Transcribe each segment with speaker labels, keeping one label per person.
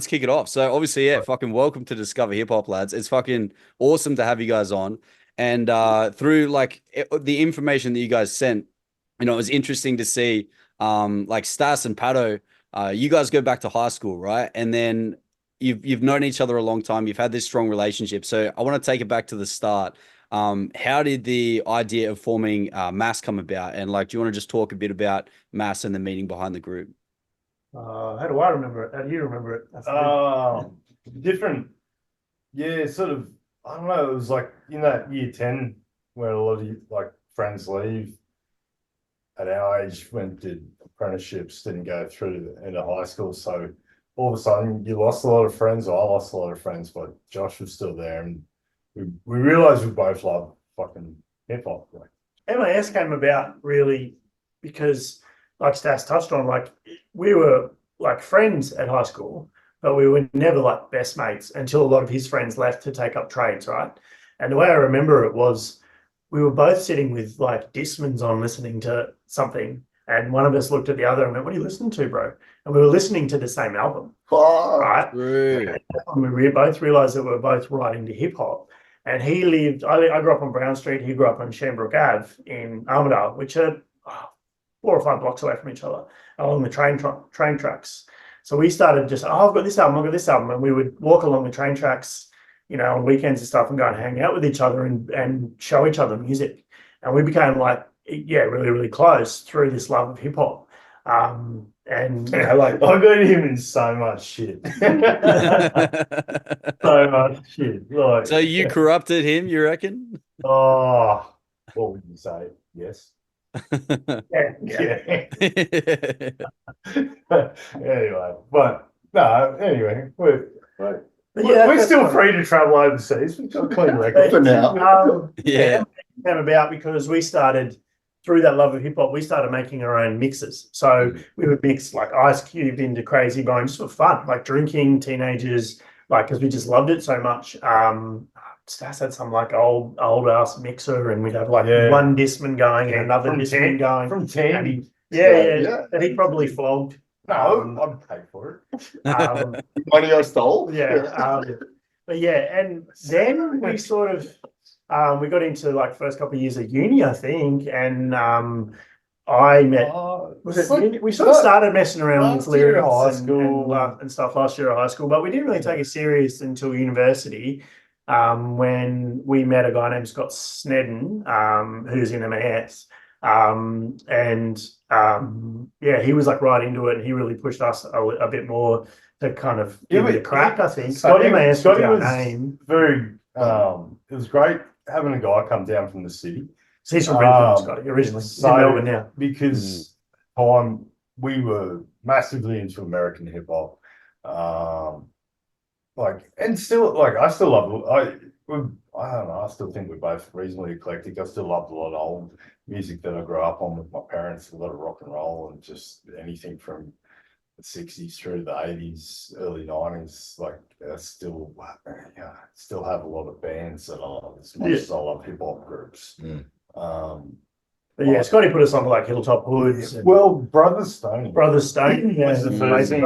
Speaker 1: Let's kick it off. So obviously, yeah, fucking welcome to Discover Hip Hop, lads. It's fucking awesome to have you guys on. And through the information that you guys sent, it was interesting to see like Stas and Pato, you guys go back to high school, right? And then you've known each other a long time. You've had this strong relationship. So I want to take it back to the start. How did the idea of forming Mass come about? And like, do you want to just talk a bit about Mass and the meaning behind the group?
Speaker 2: How do I remember it? How do you remember it?
Speaker 3: Different. Yeah, sort of. I don't know. It was like in that year 10 where a lot of like friends leave at our age, went did apprenticeships, didn't go through the end of high school. So all of a sudden you lost a lot of friends, or I lost a lot of friends, but Josh was still there, and we realized we both love fucking hip hop. Like,
Speaker 2: MAS came about really because, like Stas touched on, like we were like friends at high school, but we were never like best mates until a lot of his friends left to take up trades, right? And the way I remember it was we were both sitting with like Discmans on listening to something, and one of us looked at the other and went, "What are you listening to, bro?" And we were listening to the same album, right? And we both realized that we were both writing to hip hop. And he lived, I grew up on Brown Street, he grew up on Shamrock Ave in Armidale, which are 4 or 5 blocks away from each other along the train tracks. So we started just, I've got this album, I've got this album. And we would walk along the train tracks, on weekends and stuff, and go and hang out with each other and show each other music. And we became like, yeah, really, really close through this love of hip hop. And
Speaker 3: like I got him in so much shit. So much shit. Like,
Speaker 1: So you corrupted him, you reckon?
Speaker 3: oh, what would you say? Yes.
Speaker 2: yeah.
Speaker 3: Anyway, but no, anyway, we're
Speaker 2: Yeah,
Speaker 3: we're still
Speaker 2: fine.
Speaker 3: free to travel overseas. We've got a clean record for now.
Speaker 1: Yeah.
Speaker 2: It came about because we started through that love of hip hop. We started making our own mixes. So we would mix like Ice Cube into Crazy Bone just for fun, like drinking, teenagers, like because we just loved it so much. Stas had some like old ass mixer, and we'd have like one Discman going and another Discman going
Speaker 3: from 10.
Speaker 2: That he probably flogged.
Speaker 3: No, I'd pay for
Speaker 2: Um,
Speaker 4: Money I stole.
Speaker 2: but yeah, and then we sort of we got into like first couple of years of uni, I think, and I met we sort of started messing around with lyrics
Speaker 3: high school
Speaker 2: and stuff last year at high school, but we didn't really take it serious until university. When we met a guy named Scott Snedden, who's in MAS. He was like right into it, and he really pushed us a bit more to kind of give it a crack. I think Scotty MAS was our name.
Speaker 3: Very it was great having a guy come down from the city.
Speaker 2: So he's from Brisbane, Scotty, originally. He's in Melbourne now.
Speaker 3: Because we were massively into American hip hop. And still, like, I still love it. I don't know, I still think we're both reasonably eclectic. I still love a lot of old music that I grew up on with my parents, a lot of rock and roll, and just anything from the 60s through the 80s, early 90s. Like, I still have a lot of bands that I love as much as I love hip hop groups.
Speaker 2: But yeah, Scotty put us on like Hilltop Hoods.
Speaker 3: Well, Brothers Stone
Speaker 2: was the first thing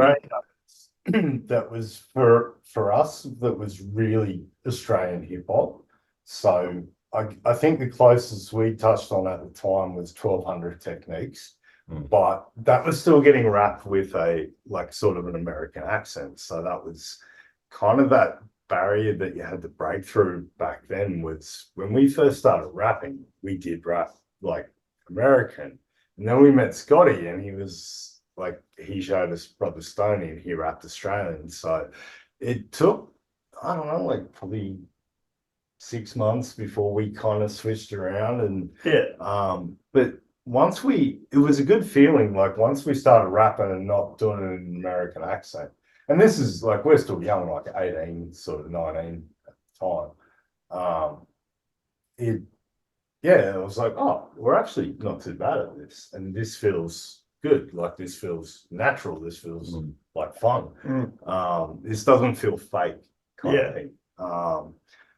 Speaker 3: that was for us that was really Australian hip hop. So I think the closest we touched on at the time was 1200 Techniques, but that was still getting rapped with a like sort of an American accent. So that was kind of that barrier that you had to break through back then. Was when we first started rapping, we did rap like American, and then we met Scotty, and he was like, he showed us Brother Stoney and he rapped Australian. So it took, I don't know, like probably 6 months before we kind of switched around. And but it was a good feeling, like once we started rapping and not doing it in an American accent. And this is like, we're still young, like 18, sort of 19 at the time. It was like, oh, we're actually not too bad at this. And this feels good, like this feels natural, this feels like fun. This doesn't feel fake kind of thing.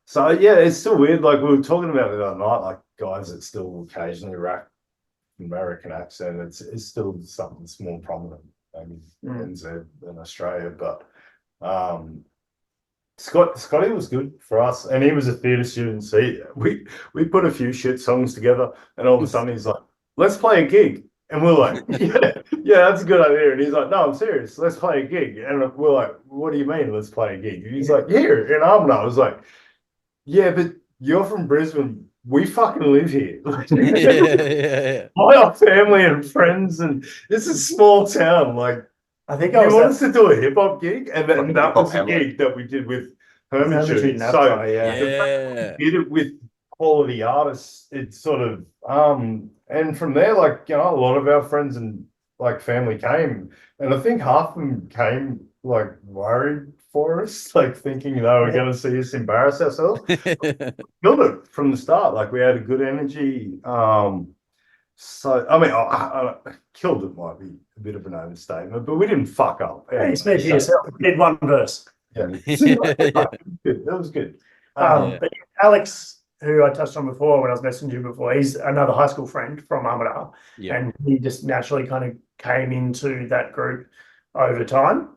Speaker 3: So yeah, it's still weird. Like we were talking about it the other night, like guys that still occasionally rap American accent. It's still something that's more prominent maybe in NZ than Australia, but Scotty was good for us, and he was a theatre student. So we put a few shit songs together, and all of a sudden he's like, "Let's play a gig," and we're like, "Yeah, that's a good idea." And he's like, "No, I'm serious. Let's play a gig." And we're like, "What do you mean? Let's play a gig?" And he's like, "Here in Armagh." I was like, "Yeah, but you're from Brisbane. We fucking live here.
Speaker 1: Yeah.
Speaker 3: My family and friends, and it's a small town. Like,
Speaker 2: I think
Speaker 3: he
Speaker 2: I was
Speaker 3: wanted us to do a hip hop gig, and then
Speaker 4: Fucking
Speaker 3: that
Speaker 4: hip-hop
Speaker 3: was a
Speaker 4: hamlet.
Speaker 3: gig that we did with
Speaker 2: Hermitry
Speaker 3: Hermitry.
Speaker 2: Napa,
Speaker 3: So
Speaker 2: yeah.
Speaker 1: Yeah.
Speaker 3: did it with quality artists. It's sort of and from there, like, you know, a lot of our friends and like family came, and I think half of them came like worried for us, like thinking they were going to see us embarrass ourselves. Killed it from the start. Like, we had a good energy. So I mean, killed it might be a bit of an overstatement, but we didn't fuck up.
Speaker 2: Hey, speak for yourself. We did one verse.
Speaker 3: Yeah, that was good.
Speaker 1: Yeah.
Speaker 2: But Alex, who I touched on before when I was messaging you before, he's another high school friend from Armagh,
Speaker 1: Yeah.
Speaker 2: and he just naturally kind of came into that group over time,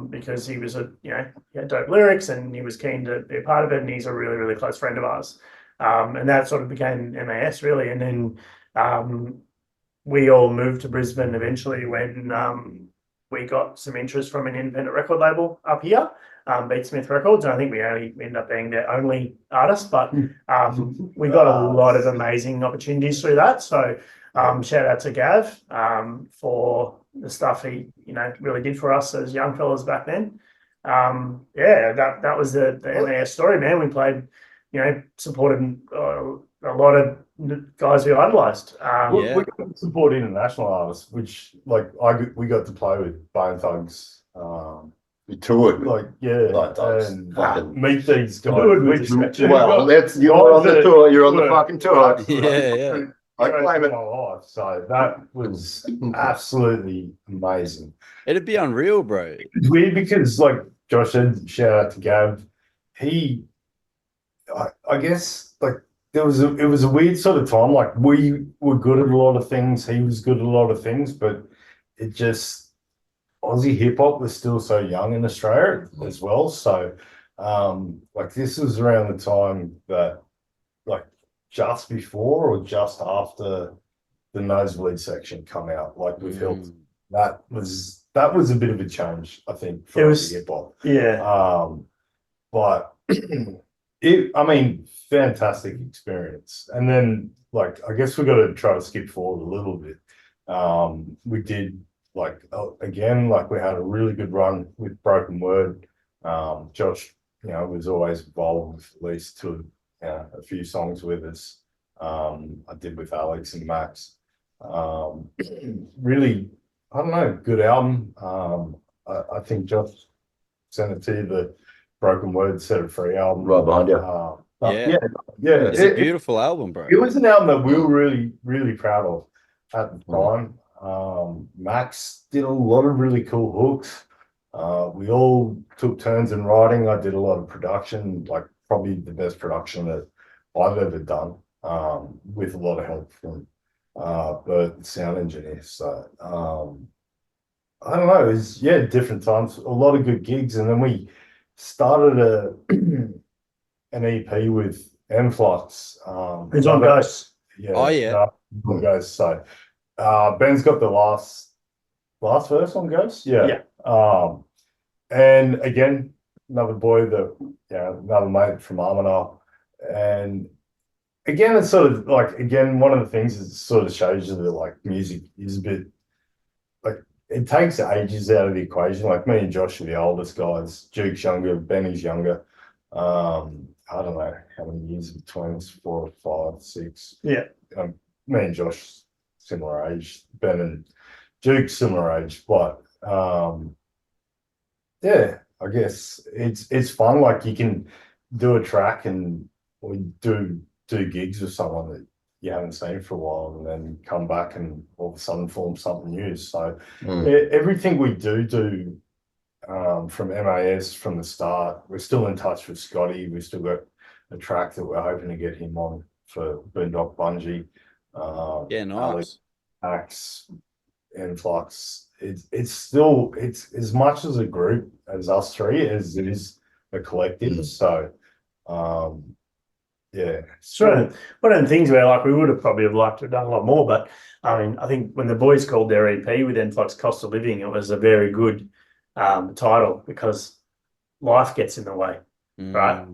Speaker 2: because he was he had dope lyrics and he was keen to be a part of it, and he's a really, really close friend of ours. And that sort of became MAS really, and then we all moved to Brisbane eventually when we got some interest from an independent record label up here, Beatsmith Records, and I think we only ended up being their only artist, but we got a lot of amazing opportunities through that. So shout out to Gav for the stuff he really did for us as young fellas back then. That was the MAS story, man. We played, supported a lot of guys we idolized.
Speaker 3: We got to support international artists, which like we got to play with Bone Thugs.
Speaker 4: We toured.
Speaker 3: Like
Speaker 4: Bone Thugs.
Speaker 3: and
Speaker 4: Fucking-
Speaker 3: meet these guys.
Speaker 2: Toured with
Speaker 3: Which-
Speaker 2: this-
Speaker 4: Well, you're on the tour. You're on the fucking tour.
Speaker 1: Yeah.
Speaker 4: I claim it.
Speaker 3: My life, so that was absolutely amazing.
Speaker 1: It'd be unreal, bro.
Speaker 3: It's weird because, like Josh said, shout out to Gav. I guess, like, it was a weird sort of time. Like, we were good at a lot of things. He was good at a lot of things, but it just Aussie hip hop was still so young in Australia as well. So, like, this was around the time that, like, just before or just after the Nosebleed section come out, like with Hilt. That was a bit of a change, I think, for Aussie hip hop.
Speaker 2: Yeah.
Speaker 3: But fantastic experience. And then, like, I guess we got to try to skip forward a little bit. We did, like, again, like, we had a really good run with Broken Word. Josh, was always involved with at least a few songs with us. I did with Alex and Max. Really, I don't know, good album. I think Josh sent it to you, the Broken Word Set It Free album.
Speaker 4: Right behind you.
Speaker 3: Yeah.
Speaker 1: It's a beautiful album, bro.
Speaker 3: It was an album that we were really, really proud of at the time. Max did a lot of really cool hooks. We all took turns in writing. I did a lot of production, like probably the best production that I've ever done, with a lot of help from Bert, the sound engineer. So I don't know, it's different times, a lot of good gigs, and then we started an EP with Influx.
Speaker 2: It's on Ghosts.
Speaker 3: Yeah.
Speaker 1: Oh, yeah.
Speaker 3: On Ghosts. So Ben's got the last verse on Ghosts. Yeah. And again, another boy another mate from Armagh. And again, it's sort of like, one of the things is it sort of shows you that, like, music is a bit, like, it takes ages out of the equation. Like, me and Josh are the oldest guys. Duke's younger, Benny's younger. I don't know how many years between us, 4 or 5, 6.
Speaker 2: Yeah.
Speaker 3: Me and Josh, similar age. Ben and Duke, similar age. But I guess it's fun. Like, you can do a track and we do gigs with someone that you haven't seen for a while, and then come back and all of a sudden form something new. So everything we do from MAS from the start, we're still in touch with Scotty. We've still got a track that we're hoping to get him on for Boondock Bunji.
Speaker 1: Yeah, nice.
Speaker 3: Axe, Influx, it's still it's as much as a group as us three as it is a collective. So yeah.
Speaker 2: So one of the things where like we would have probably have liked to have done a lot more, but I mean, I think when the boys called their EP with Influx Cost of Living, it was a very good title because life gets in the way, right?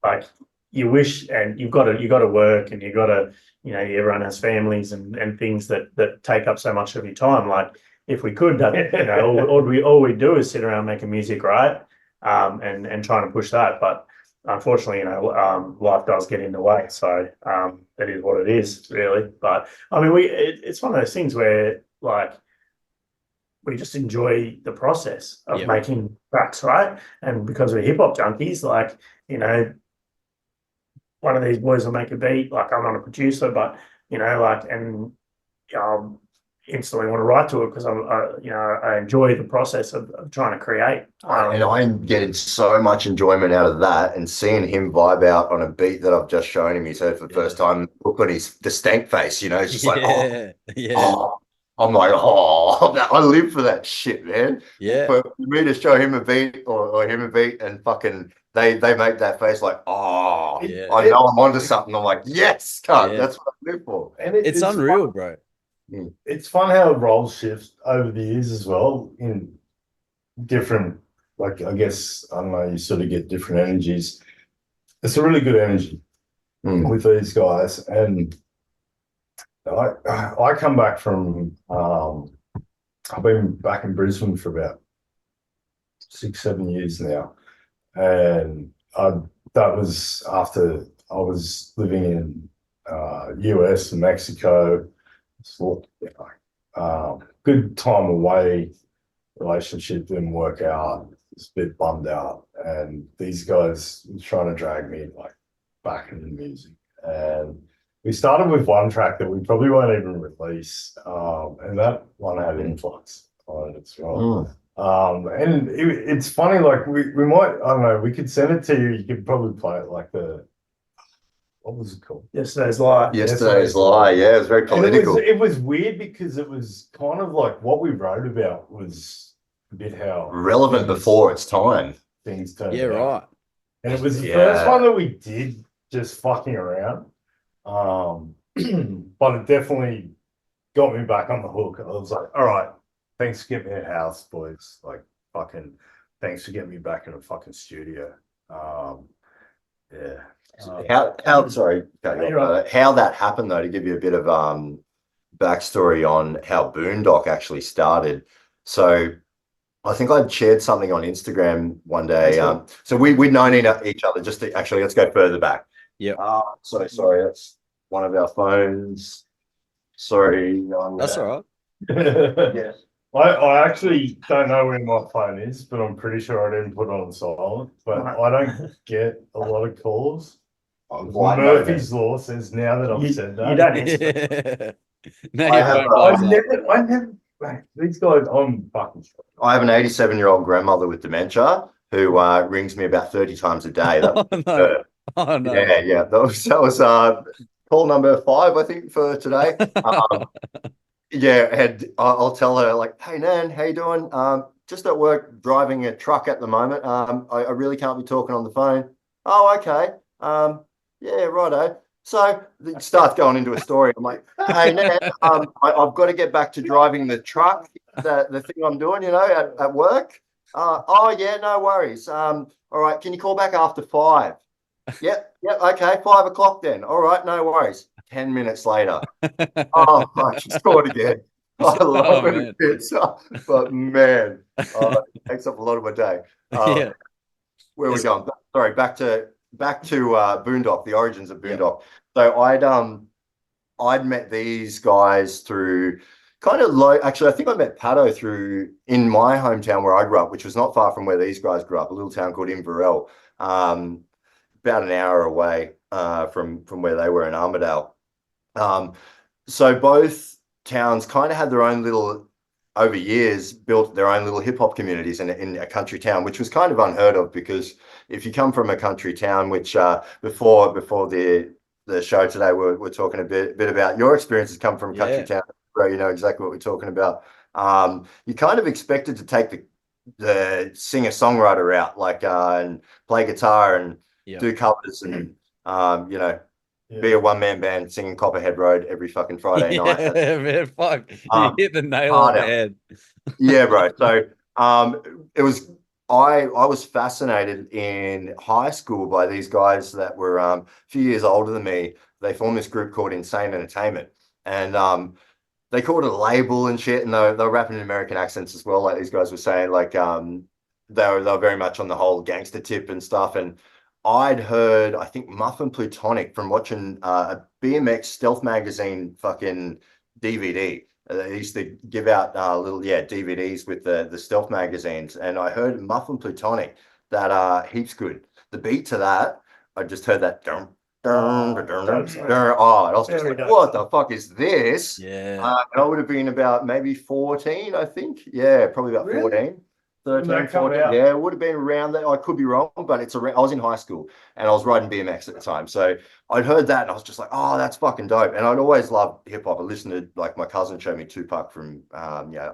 Speaker 2: Like you wish, and you got to work, and you got to, you know, everyone has families and things that take up so much of your time. Like if we could, you know, all we do is sit around making music, right? And trying to push that, but unfortunately, you know, life does get in the way. So that is what it is, really. But I mean, it's one of those things where like we just enjoy the process of making tracks, right? And because we're hip hop junkies, like, you know, one of these boys will make a beat. Like I'm not a producer, but you know, like, and I'll instantly want to write to it because you know, I enjoy the process of trying to create.
Speaker 4: And I'm getting so much enjoyment out of that, and seeing him vibe out on a beat that I've just shown him. He's heard for the first time. Look on his distinct face, you know, it's just like, oh, I'm like, oh, I live for that shit, man.
Speaker 1: Yeah.
Speaker 4: For me to show him a beat or him a beat and fucking they make that face like, oh, I know I'm onto something. I'm like, yes, cunt, that's what I live for.
Speaker 3: And
Speaker 1: it's unreal,
Speaker 3: fun.
Speaker 1: bro.
Speaker 3: It's fun how roles shift over the years as well in different, like, I guess, I don't know, you sort of get different energies. It's a really good energy with these guys. And I come back from, I've been back in Brisbane for about 6-7 years now. And that was after I was living in US and Mexico. So, good time away, relationship didn't work out. Was a bit bummed out, and these guys were trying to drag me like back into music. And we started with one track that we probably won't even release, and that one had Influx on it as well. And it's funny, like we might, I don't know, we could send it to you. You could probably play it like what was it called?
Speaker 2: Yesterday's Lie.
Speaker 4: Yesterday's Lie, yeah, it was very political.
Speaker 3: It was weird because it was kind of like what we wrote about was a bit how
Speaker 4: relevant before its time.
Speaker 3: Things turned
Speaker 1: out.
Speaker 3: Right. And it was the first one that we did just fucking around. But it definitely got me back on the hook. I was like, all right, thanks for getting me a house, boys. Like, fucking, thanks for getting me back in a fucking studio. Yeah.
Speaker 4: How sorry, how that happened though, to give you a bit of backstory on how Boondock actually started. So I think I'd shared something on Instagram one day. So we'd known each other just to, actually, let's go further back.
Speaker 1: Yeah.
Speaker 4: Sorry, that's one of our phones. Sorry.
Speaker 1: That's all right.
Speaker 4: Yeah.
Speaker 3: I actually don't know where my phone is, but I'm pretty sure I didn't put it on silent. But I don't get a lot of calls. Murphy's Law says now that I've said that.
Speaker 2: You don't answer.
Speaker 3: I never, these guys, I'm fucking sure.
Speaker 4: I have an 87-year-old grandmother with dementia who rings me about 30 times a day.
Speaker 1: Oh no.
Speaker 4: Yeah. That was call number 5, I think, for today. Yeah, and I'll tell her like, hey Nan, how you doing? Just at work driving a truck at the moment. I really can't be talking on the phone. Oh, okay. Yeah, righto. So it starts going into a story. I'm like, hey Nan, I've got to get back to driving the truck, the thing I'm doing, you know, at work. Oh yeah, no worries. All right, can you call back after 5? Yep, okay, 5 o'clock then. All right, no worries. 10 minutes later. Oh, she's called again. I love it. But man, it takes up a lot of my day. Where are we going? Sorry, back to Boondock, the origins of Boondock. So I'd met these guys through kind of actually, I think I met Pato in my hometown where I grew up, which was not far from where these guys grew up, a little town called Inverell, about an hour away from where they were in Armidale. So both towns kind of had their own little, over years, built their own little hip hop communities in a country town, which was kind of unheard of, because if you come from a country town, which before the show today, we're talking a bit about your experiences come from country town, bro, you know exactly what we're talking about. you kind of expected to take the singer-songwriter route, like and play guitar and do covers and you know, be a one-man band singing Copperhead Road every fucking Friday night.
Speaker 1: Yeah, man, fuck. You hit the nail on the head.
Speaker 4: Yeah, bro. So it was I was fascinated in high school by these guys that were a few years older than me. They formed this group called Insane Entertainment. And they called it a label and shit, and they were rapping in American accents as well, like these guys were saying, like they were very much on the whole gangster tip and stuff. And I'd heard, I think, Muffin Plutonic from watching a BMX Stealth magazine fucking DVD. They used to give out little DVDs with the Stealth magazines, and I heard Muffin Plutonic that heaps good. The beat to that, I just heard that and I was just like, what the fuck is this?
Speaker 1: Yeah.
Speaker 4: And I would have been about maybe 14, I think. Yeah, probably about 14. 13, 14. Yeah, it would have been around that. I could be wrong, but it's around. I was in high school and I was riding BMX at the time. So I'd heard that and I was just like, oh, that's fucking dope. And I'd always loved hip hop. I listened to, like, my cousin showed me Tupac from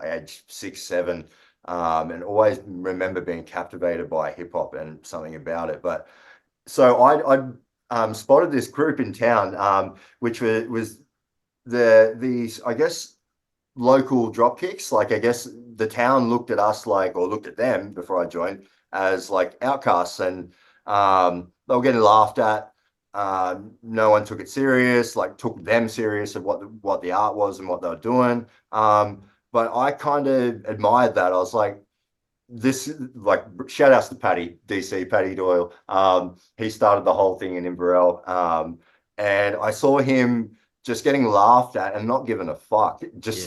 Speaker 4: age 6, 7. And always remember being captivated by hip hop and something about it. But so I spotted this group in town, which was these, I guess, local drop kicks. Like, I guess the town looked at us like, or looked at them before I joined, as like outcasts, and they were getting laughed at. No one took it serious, like took them serious of what the art was and what they were doing. But I kind of admired that. I was like, this, like, shout outs to Paddy Doyle. He started the whole thing in Inverell. And I saw him just getting laughed at and not giving a fuck, just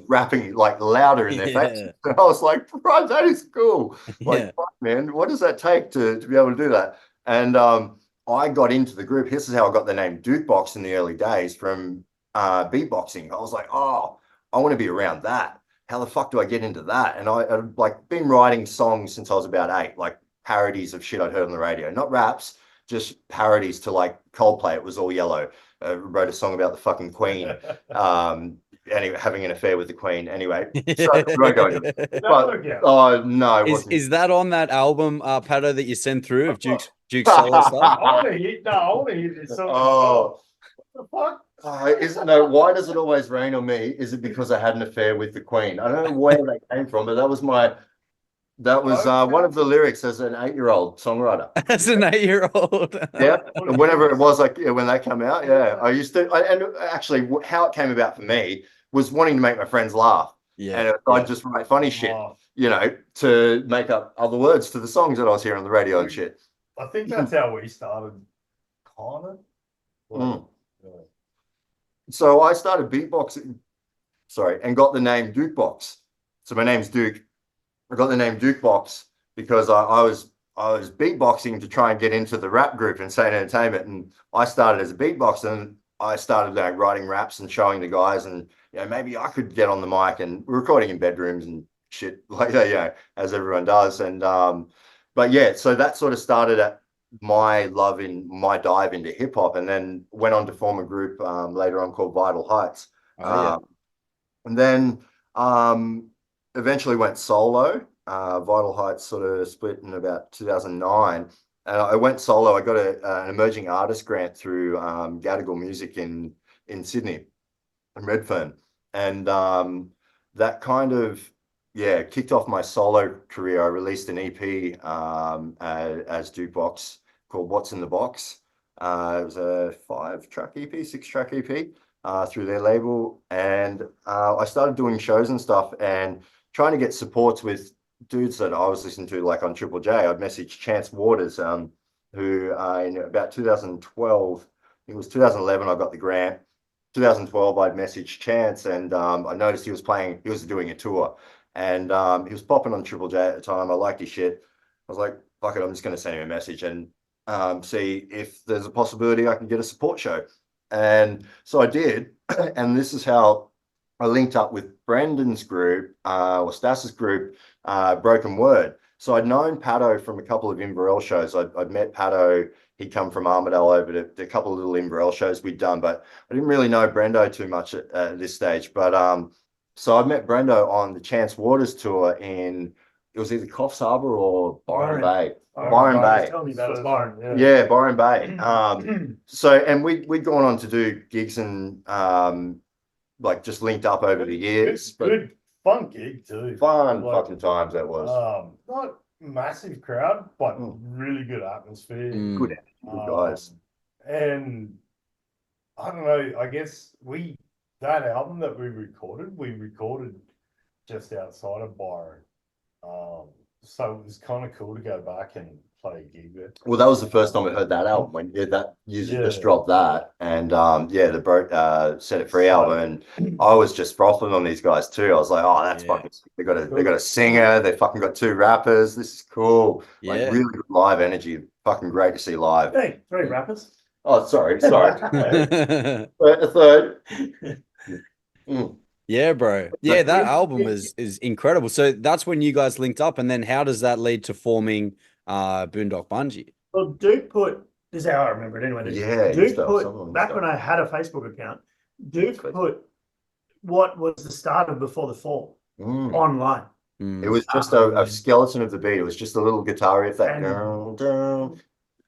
Speaker 4: rapping like louder in their face. And I was like, bro, that is cool. Like, fuck, man, what does that take to be able to do that? And I got into the group. This is how I got the name Dukebox in the early days, from beatboxing. I was like, oh, I want to be around that. How the fuck do I get into that? And I've like been writing songs since I was about 8, like parodies of shit I'd heard on the radio, not raps, just parodies to like Coldplay. It was All Yellow. Wrote a song about the fucking Queen, anyway, having an affair with the Queen. Anyway, so I go into it. But, oh no,
Speaker 1: is that on that album, Pato, that you sent through of Duke's solo stuff?
Speaker 2: I want to hear this song. Oh, what the fuck?
Speaker 4: Why does it always rain on me? Is it because I had an affair with the Queen? I don't know where that came from, but that was one of the lyrics as an 8-year-old songwriter.
Speaker 1: As an 8-year-old.
Speaker 4: Yeah. Whenever it was, like, when they come out. Yeah. I used to, and actually how it came about for me was wanting to make my friends laugh. Yeah. And I'd just write funny shit, to make up other words to the songs that I was hearing on the radio and shit.
Speaker 3: I think that's how we started, kind of.
Speaker 4: So I started beatboxing, and got the name Dukebox. So my name's Duke. I got the name Dukebox because I was beatboxing to try and get into the rap group Insane Entertainment, and I started as a beatboxer, and I started writing raps and showing the guys, and maybe I could get on the mic, and recording in bedrooms and shit like that, as everyone does. And but yeah, so that sort of started at my dive into hip hop, and then went on to form a group later on called Vital Heights. And then eventually went solo. Vital Heights sort of split in about 2009, and I went solo. I got an emerging artist grant through Gadigal Music in Sydney, in Redfern, and that kind of kicked off my solo career. I released an EP as Dukebox called What's in the Box. It was a 5-track EP, 6-track EP through their label, and I started doing shows and stuff and trying to get supports with dudes that I was listening to, like on Triple J. I'd message Chance Waters, who in about 2012, I think it was 2011, I got the grant. 2012, I'd messaged Chance, and I noticed he was doing a tour, and he was popping on Triple J at the time. I liked his shit. I was like, fuck it, I'm just going to send him a message and see if there's a possibility I can get a support show. And so I did, and this is how I linked up with Brendan's group, or Stas's group, Broken Word. So I'd known Pato from a couple of Inverell shows. I'd met Pato. He'd come from Armidale over to a couple of little Inverell shows we'd done, but I didn't really know Brendo too much at this stage. But So I met Brendo on the Chance Waters tour in, it was either Coffs Harbour or Byron Bay. Byron Bay.
Speaker 2: Tell me about it, Byron.
Speaker 4: Yeah, Byron Bay. So and we'd gone on to do gigs and like just linked up over the years. But
Speaker 3: Good fun gig too.
Speaker 4: fun
Speaker 3: Like,
Speaker 4: fucking times that was.
Speaker 3: Not massive crowd, but really good atmosphere.
Speaker 4: Good guys.
Speaker 3: And I don't know, I guess that album that we recorded just outside of Byron. So it was kind of cool to go back and play a gig there.
Speaker 4: Well, that was the first time I heard that album when that user just dropped that, and the broke Set It Free album, and I was just frothing on these guys too. I was like, oh, that's fucking sick. They got a singer, they fucking got 2 rappers. This is cool. Like really good live energy. Fucking great to see live.
Speaker 2: Hey, 3 rappers.
Speaker 4: Oh, sorry. A third.
Speaker 1: Yeah, bro. Yeah, that album is incredible. So that's when you guys linked up, and then how does that lead to forming Boondock Bunji?
Speaker 2: Well, Duke put this is how I remember it anyway.
Speaker 4: Yeah,
Speaker 2: Duke put back when I had a Facebook account. Duke put what was the start of Before the Fall online.
Speaker 4: It was just a skeleton of the beat. It was just a little guitar riff that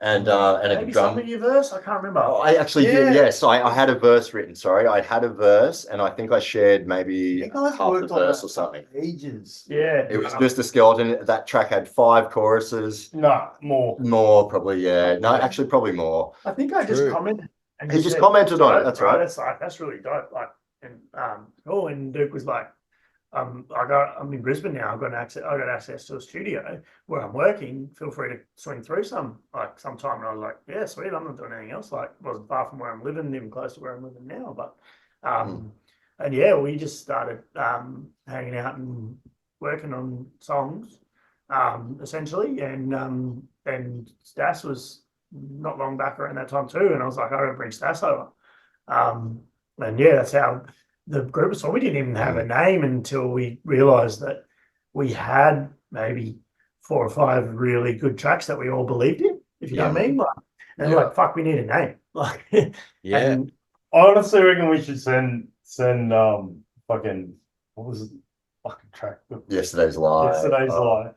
Speaker 4: and a
Speaker 2: maybe
Speaker 4: drum.
Speaker 2: some of your verse. I can't remember.
Speaker 4: Oh, I actually did. Yes, I had a verse written. Sorry, I had a verse, and I think I shared maybe half the verse or something.
Speaker 3: Ages.
Speaker 2: Yeah,
Speaker 4: It was just a skeleton. That track had 5 choruses.
Speaker 3: No, more.
Speaker 4: More probably, yeah. No, actually, probably more.
Speaker 2: I think I just commented. And
Speaker 4: He just commented on it. That's right.
Speaker 2: That's really dope. Like, and cool. And Duke was like, I'm in Brisbane now. I got access to a studio where I'm working. Feel free to swing through sometime. And I was like, yeah, sweet. I'm not doing anything else. Like, it wasn't far from where I'm living, even close to where I'm living now. But, and yeah, we just started hanging out and working on songs, essentially. And Stas was not long back around that time too. And I was like, I gotta bring Stas over. And yeah, that's how the group was formed. We didn't even have a name until we realized that we had maybe 4 or 5 really good tracks that we all believed in, if you know what I mean. Like, fuck, we need a name. Like,
Speaker 3: and I honestly reckon we should send fucking, what was it? Fucking track.
Speaker 4: Yesterday's Live.
Speaker 3: Live.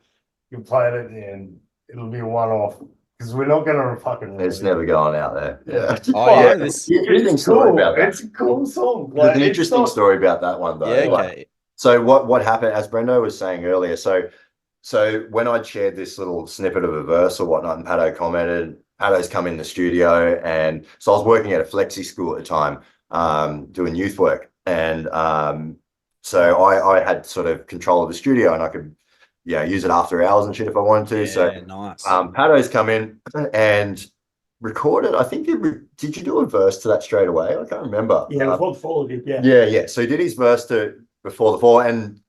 Speaker 3: You play it and it'll be a one-off. Because we're not going to fucking.
Speaker 4: It's never going out there. Yeah.
Speaker 1: Oh yeah, this
Speaker 4: interesting story about that.
Speaker 3: It's a cool song.
Speaker 4: There's an interesting story about that one though.
Speaker 1: Yeah, okay.
Speaker 4: So what happened, as Brendo was saying earlier, so when I'd shared this little snippet of a verse or whatnot, and Pato commented, Pato's come in the studio, and so I was working at a flexi school at the time, doing youth work, and so I had sort of control of the studio, and I could use it after hours and shit if I wanted to. So
Speaker 1: nice.
Speaker 4: Pato's come in and recorded. I think did you do a verse to that straight away? I can't remember.
Speaker 2: Yeah, Before the Fall did.
Speaker 4: Yeah. So he did his verse to Before the Fall, and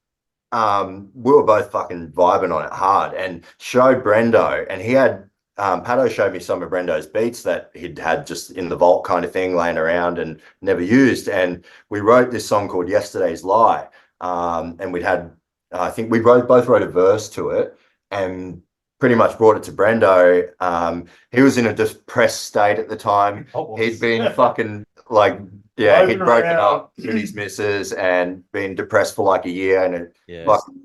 Speaker 4: we were both fucking vibing on it hard, and showed Brendo, and he had Pato showed me some of Brendo's beats that he'd had just in the vault kind of thing laying around and never used, and we wrote this song called Yesterday's Lie, and we'd had I think we both wrote a verse to it and pretty much brought it to Brendo. He was in a depressed state at the time. He'd been fucking like, he'd broken up with his missus and been depressed for like a year, and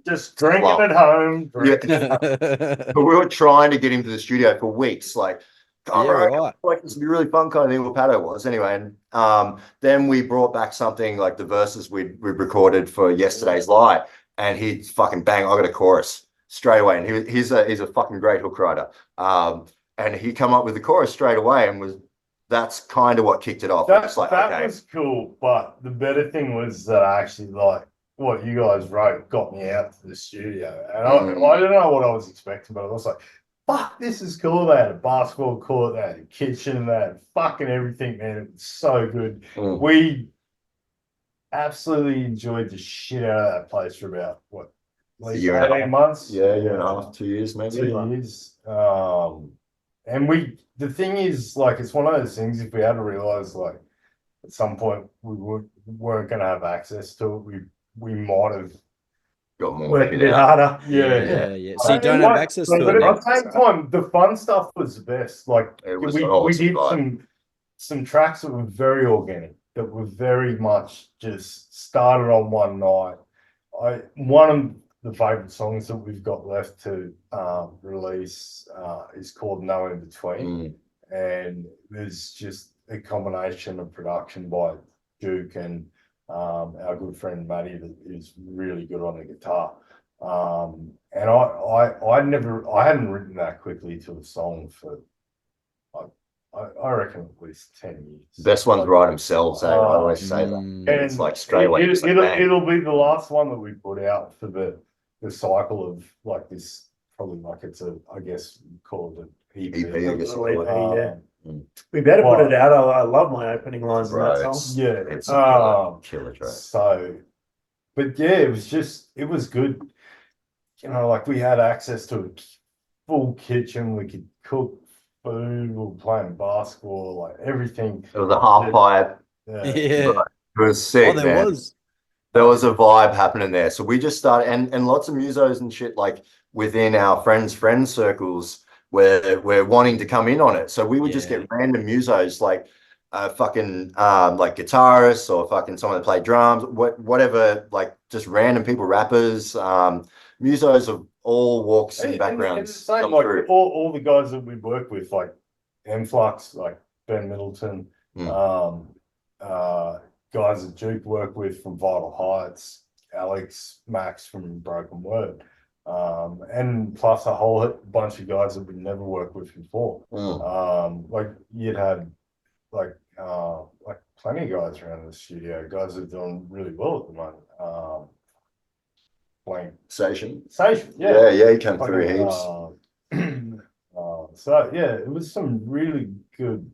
Speaker 3: just drinking at home.
Speaker 4: But we were trying to get him to the studio for weeks, like, like this would be really fun kind of thing. What Pato was anyway, and then we brought back something like the verses we recorded for Yesterday's Lie. And he'd fucking bang, I got a chorus straight away. And he's a fucking great hook writer. And he come up with the chorus straight away, and that's kind of what kicked it off.
Speaker 3: That was cool. But the better thing was that I actually like what you guys wrote got me out to the studio. And I don't know what I was expecting, but I was like, fuck, this is cool. They had a basketball court, they had a kitchen, they had fucking everything, man. It was so good. We absolutely enjoyed the shit out of that place for about at least 18 months.
Speaker 4: Yeah, year and a half, 2 years, maybe.
Speaker 3: 2 years. And the thing is, like, it's one of those things, if we had to realize, like, at some point we weren't going to have access to it, we might have
Speaker 4: got more
Speaker 2: worked a bit harder.
Speaker 1: Yeah. So you don't have access to it.
Speaker 3: But at the same time, the fun stuff was the best. Like, we did some tracks that were very organic, that were very much just started on one night one of the favorite songs that we've got left to release is called No In Between, and there's just a combination of production by Duke and our good friend Matty that is really good on the guitar. And I hadn't written that quickly to a song for I reckon at least 10 years.
Speaker 4: Best ones write themselves. I always say that.
Speaker 3: And
Speaker 4: It's like straight away.
Speaker 3: It'll be the last one that we put out for the cycle of like this. Probably like it's I guess call it an EP.
Speaker 4: EP, I guess.
Speaker 2: Yeah. We better put it out. I love my opening lines in that song.
Speaker 3: Yeah,
Speaker 4: It's killer track.
Speaker 3: So, but yeah, it was good. You know, like we had access to a full kitchen. We could cook food. We were playing basketball, like everything.
Speaker 4: It was a half pipe.
Speaker 3: Yeah.
Speaker 1: Yeah.
Speaker 4: It was sick,
Speaker 1: there
Speaker 4: man.
Speaker 1: was.
Speaker 4: There was a vibe happening there. So we just started, and lots of musos and shit like within our friends circles where we're wanting to come in on it. So we would just get random musos like fucking like guitarists or fucking someone that played drums, whatever, like just random people, rappers, musos of all walks and backgrounds.
Speaker 3: It's the same, like all the guys that we work with, like Influx, like Ben Middleton, guys that Duke work with from Vital Heights, Alex Max from Broken Word, and plus a whole bunch of guys that we never worked with before. Like you'd had like plenty of guys around the studio, guys that are doing really well at the moment. Like
Speaker 4: Station,
Speaker 3: yeah,
Speaker 4: he came through heaps.
Speaker 3: So yeah, it was some really good.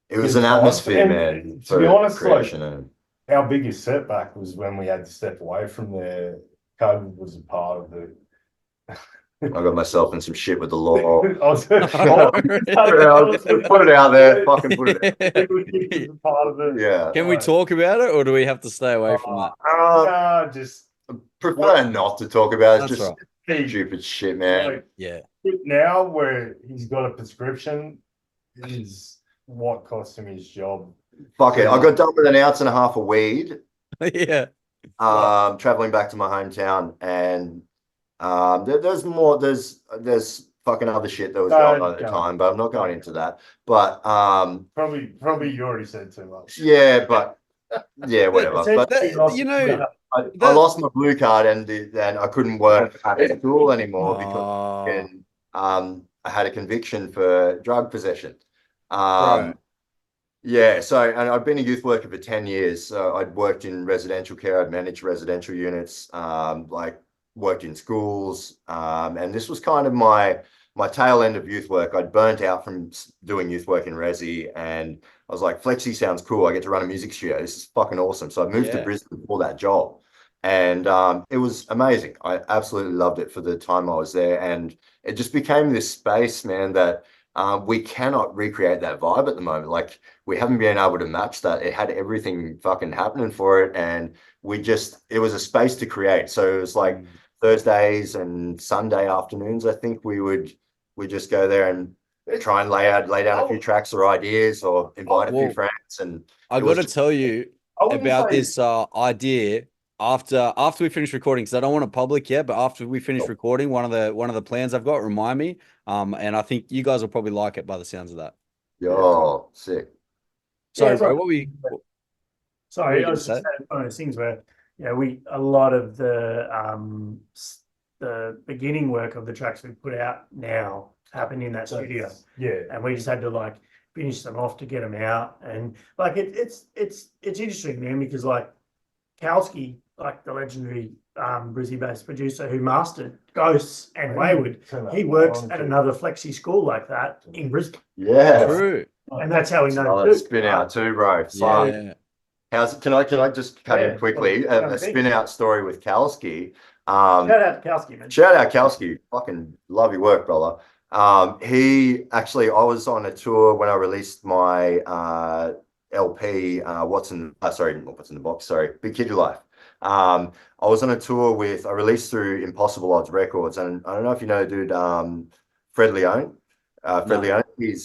Speaker 4: It was an atmosphere, man.
Speaker 3: To be honest, like
Speaker 4: and
Speaker 3: our biggest setback was when we had to step away from there. COVID was a part of it.
Speaker 4: I got myself in some shit with the law.
Speaker 3: I was
Speaker 4: Put it out there. Fucking put it out.
Speaker 3: It was a part of it.
Speaker 4: Yeah.
Speaker 1: Can we talk about it, or do we have to stay away from that?
Speaker 3: Just
Speaker 4: prefer not to talk about it.
Speaker 1: That's
Speaker 4: Just
Speaker 1: right.
Speaker 4: stupid shit, man.
Speaker 3: like,
Speaker 1: Yeah.
Speaker 3: now where he's got a prescription is what cost him his job.
Speaker 4: Fuck it. I got done with an ounce and a half of weed.
Speaker 1: Yeah.
Speaker 4: Traveling back to my hometown, and there's fucking other shit that was going on at the time, but I'm not going into that. But
Speaker 3: probably you already said too much.
Speaker 4: yeah, but yeah, whatever. But I lost my blue card, and I couldn't work at school anymore because I had a conviction for drug possession.
Speaker 1: Right.
Speaker 4: Yeah, so, and I'd been a youth worker for 10 years. So I'd worked in residential care, I'd managed residential units, like worked in schools. And this was kind of my tail end of youth work. I'd burnt out from doing youth work in Resi, and I was like, Flexi sounds cool. I get to run a music studio. This is fucking awesome. So I moved to Brisbane for that job. And it was amazing. I absolutely loved it for the time I was there. And it just became this space, man, that we cannot recreate that vibe at the moment. Like, we haven't been able to match that. It had everything fucking happening for it. And it was a space to create. So it was like Thursdays and Sunday afternoons, I think we just go there and try and lay down a few tracks or ideas, or invite a few friends. And
Speaker 1: I got to tell you about this idea after we finish recording, because I don't want it public yet, but after we finish recording, one of the plans I've got, remind me. And I think you guys will probably like it by the sounds of that.
Speaker 4: Yo, sick.
Speaker 1: Sorry, bro,
Speaker 2: Sorry, I was just saying one of those things where a lot of the beginning work of the tracks we put out now happen in that studio.
Speaker 3: Yeah.
Speaker 2: And we just had to like finish them off to get them out. And like it's interesting, man, because like Kalski, like the legendary Brizzy-based producer who mastered Ghosts and Wayward, he works at another flexi school like that in Brisbane.
Speaker 4: Yeah.
Speaker 1: True.
Speaker 2: And that's how we know
Speaker 4: spin out too, bro.
Speaker 1: Yeah.
Speaker 4: How's it? Can I just cut in quickly? A spin out story with Kalski.
Speaker 2: Shout out to Kalski, man.
Speaker 4: Shout out Kalski. Fucking love your work, brother. I was on a tour when I released my LP, What's in the Box, sorry, Big Kid Your Life. I was on a tour I released through Impossible Odds Records, and I don't know if you know the dude, Fred Leone. Leone, he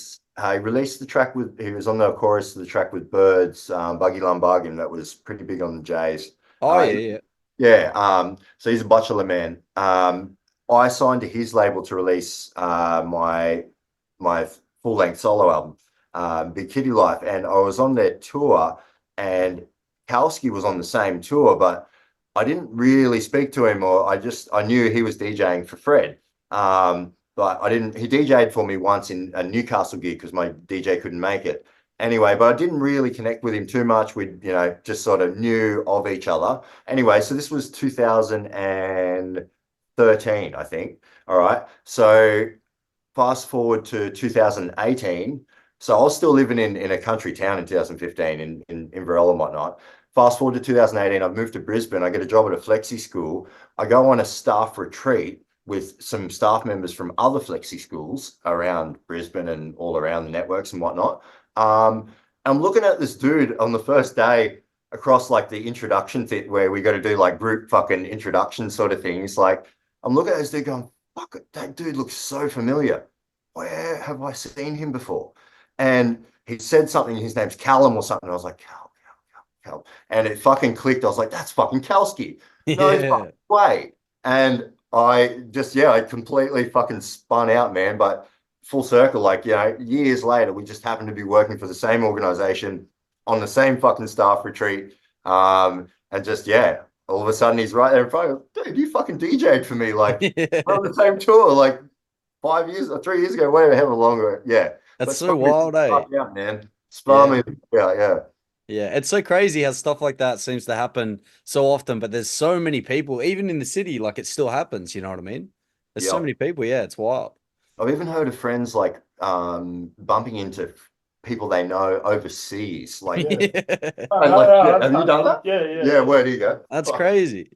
Speaker 4: released the track he was on the chorus of the track with Birds, Buggy Lumbargan, that was pretty big on the Jays.
Speaker 1: Oh, yeah.
Speaker 4: Yeah. So he's a bachelor man. I signed to his label to release my full length solo album, Big Kitty Life, and I was on their tour, and Kalski was on the same tour, but I didn't really speak to him, or I knew he was DJing for Fred. But I didn't. He DJ'd for me once in a Newcastle gig because my DJ couldn't make it. Anyway, but I didn't really connect with him too much. We, just sort of knew of each other. Anyway, so this was 2013, I think. All right. So fast forward to 2018. So I was still living in a country town in 2015 in Inverell and whatnot. Fast forward to 2018, I've moved to Brisbane. I get a job at a flexi school. I go on a staff retreat with some staff members from other flexi schools around Brisbane and all around the networks and whatnot. I'm looking at this dude on the first day across like the introduction bit where we got to do like group fucking introduction sort of things. Like I'm looking at this dude going, fuck, that dude looks so familiar. Where have I seen him before? And he said something, his name's Callum or something. I was like, Cal. And it fucking clicked. I was like, that's fucking Kalski. No fucking way. And I completely fucking spun out, man. But full circle, like, years later, we just happened to be working for the same organization on the same fucking staff retreat. And just, all of a sudden he's right there in front of me. Dude, you fucking DJ'd for me. Like, we're on the same tour, like 5 years or 3 years ago, whatever, however longer. Yeah.
Speaker 1: That's so wild, eh?
Speaker 4: Yeah, man. Spar me. Yeah.
Speaker 1: Yeah, it's so crazy how stuff like that seems to happen so often, but there's so many people, even in the city, like it still happens, you know what I mean? There's so many people, it's wild.
Speaker 4: I've even heard of friends like bumping into people they know overseas. Like, have you done that?
Speaker 2: Yeah.
Speaker 4: Where do you go?
Speaker 1: That's crazy.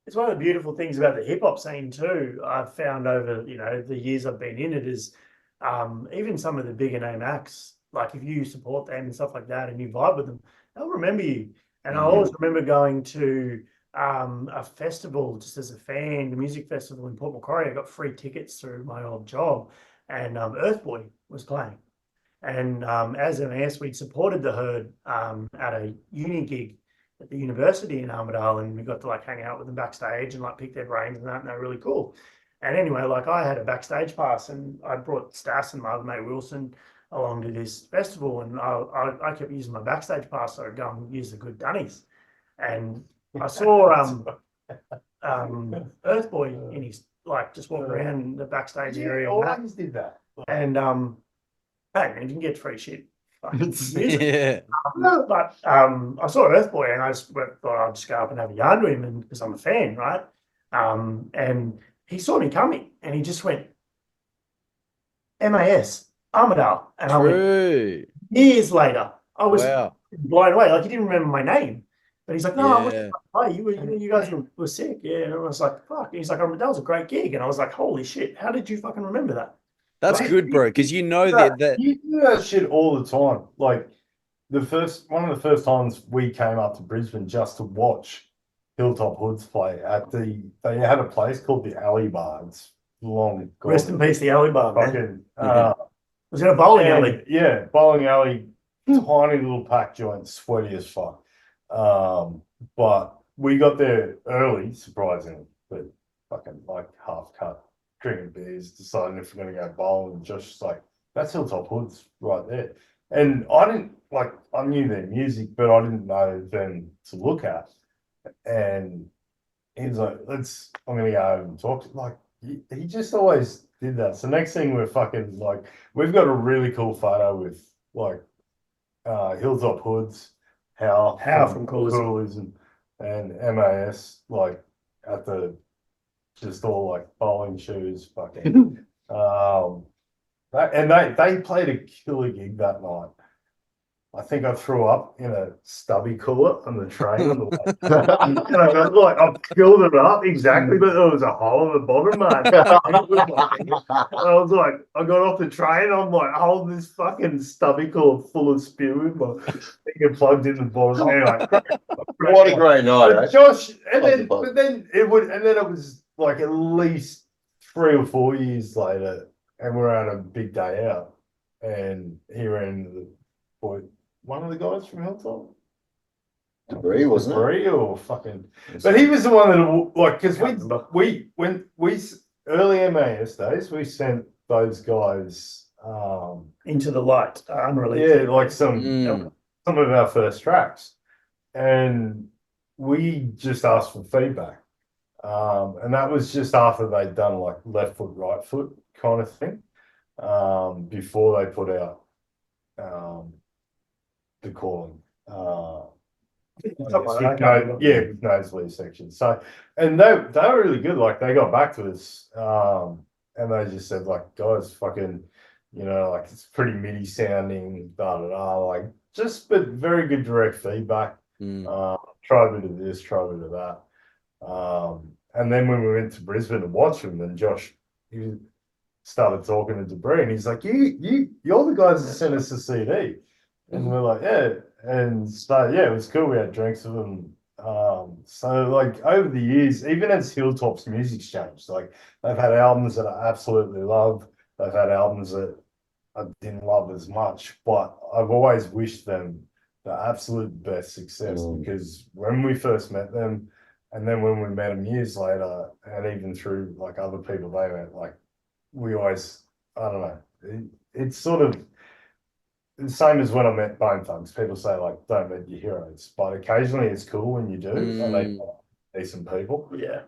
Speaker 2: It's one of the beautiful things about the hip hop scene too. I've found over the years I've been in it is even some of the bigger name acts. Like if you support them and stuff like that, and you vibe with them, they'll remember you. And I always remember going to a festival just as a fan, the music festival in Port Macquarie. I got free tickets through my old job, and Earth Boy was playing. And as MAS, we'd supported the Herd at a uni gig at the university in Armidale, and we got to like hang out with them backstage and like pick their brains and that, and they're really cool. And anyway, like I had a backstage pass, and I brought Stas and my other mate Wilson along to this festival, and I kept using my backstage pass, so I'd go and use the good dunnies. And I saw Earth Boy in his just walking around the backstage area.
Speaker 3: Always did that.
Speaker 2: And hey man, you can get free shit.
Speaker 1: Yeah.
Speaker 2: But I saw Earth Boy, and I just thought I'd just go up and have a yarn to him, and because I'm a fan, right? And he saw me coming, and he just went, MAS, Armidale. And I went, years later, I was blown away. Like, he didn't remember my name. But he's like, no, I wasn't. Hey, you guys were sick. Yeah. And I was like, fuck. And he's like, that was a great gig. And I was like, holy shit, how did you fucking remember that?
Speaker 1: That's good, bro, because you know that
Speaker 3: you do that shit all the time. Like one of the first times we came up to Brisbane just to watch Hilltop Hoods play they had a place called the Alley Bar. It's long gone.
Speaker 2: Rest in peace, the Alley Bar, man.
Speaker 3: Fucking,
Speaker 2: was it a bowling alley?
Speaker 3: Yeah, bowling alley, tiny little pack joint, sweaty as fuck. But we got there early, surprisingly, but fucking like half cut, drinking beers, deciding if we're gonna go bowling. And Josh was like, that's Hilltop Hoods right there. And I knew their music, but I didn't know them to look at. And he was like, I'm gonna go over and talk to him. Like, he just always did that. So next thing we're fucking like, we've got a really cool photo with like Hilltop Hoods, How from Coolers and MAS like at the just all like bowling shoes, fucking they played a killer gig that night. I think I threw up in a stubby cooler on the train on the way. And I filled it up exactly, but there was a hole in the bottom, mate. I was like, I got off the train, I'm like holding this fucking stubby cooler full of spew with my finger plugged in the bottom. Anyway,
Speaker 4: what a great night, eh?
Speaker 3: Josh, and then it was like at least 3 or 4 years later, and we're on a big day out, and he ran into one of the guys from Hilltop.
Speaker 4: Debris, wasn't it?
Speaker 3: Debris or fucking. But he was the one that like because
Speaker 2: Can't remember.
Speaker 3: early MAS days we sent those guys
Speaker 2: Into the light, unreleased.
Speaker 3: yeah like some of our first tracks, and we just asked for feedback, and that was just after they'd done like left foot right foot kind of thing, before they put out the calling.
Speaker 2: Something like that.
Speaker 3: With nosebleed section. So, and they were really good. Like they got back to us, and they just said like, guys, fucking, like it's pretty MIDI sounding, da da da. Like but very good direct feedback. Try a bit of this, try a bit of that. And then when we went to Brisbane to watch them, and Josh, he started talking to Debris, and he's like, you're the guys that sent us the CD. And we're like, yeah. And so, yeah, it was cool. We had drinks with them. So, like, over the years, even as Hilltop's music's changed, like, they've had albums that I absolutely love. They've had albums that I didn't love as much, but I've always wished them the absolute best success because when we first met them, and then when we met them years later, and even through, like, other people they met, like, we always, I don't know, it's sort of the same as when I met Bone Thugs. People say like, don't meet your heroes, but occasionally it's cool when you do, and they are decent people.
Speaker 2: Yeah.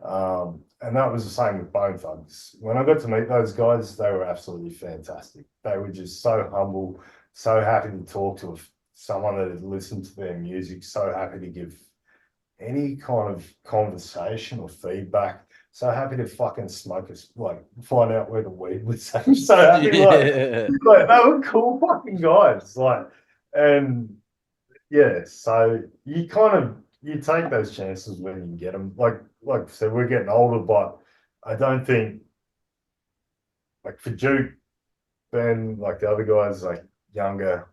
Speaker 3: And that was the same with Bone Thugs. When I got to meet those guys, they were absolutely fantastic. They were just so humble, so happy to talk to someone that had listened to their music, so happy to give any kind of conversation or feedback. So happy to fucking smoke us, like find out where the weed was. So happy, like they were cool fucking guys. Like, and yeah, so you take those chances when you can get them. Like I said, we're getting older, but I don't think like for Duke, Ben, like the other guys, like younger,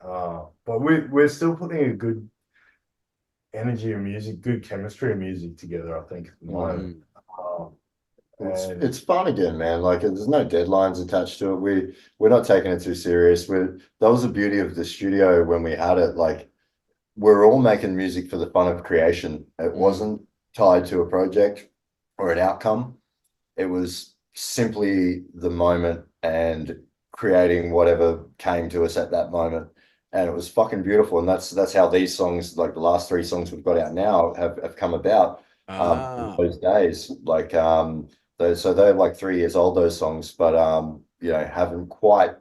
Speaker 3: but we're still putting a good energy of music, good chemistry of music together. I think at the moment.
Speaker 4: It's fun again, man. Like there's no deadlines attached to it. We're not taking it too serious. That was the beauty of the studio when we had it. Like we're all making music for the fun of creation. It wasn't tied to a project or an outcome. It was simply the moment and creating whatever came to us at that moment. And it was fucking beautiful. And that's how these songs, like the last 3 songs we've got out now, have come about. Those days, like so they're like 3 years old, those songs, but haven't quite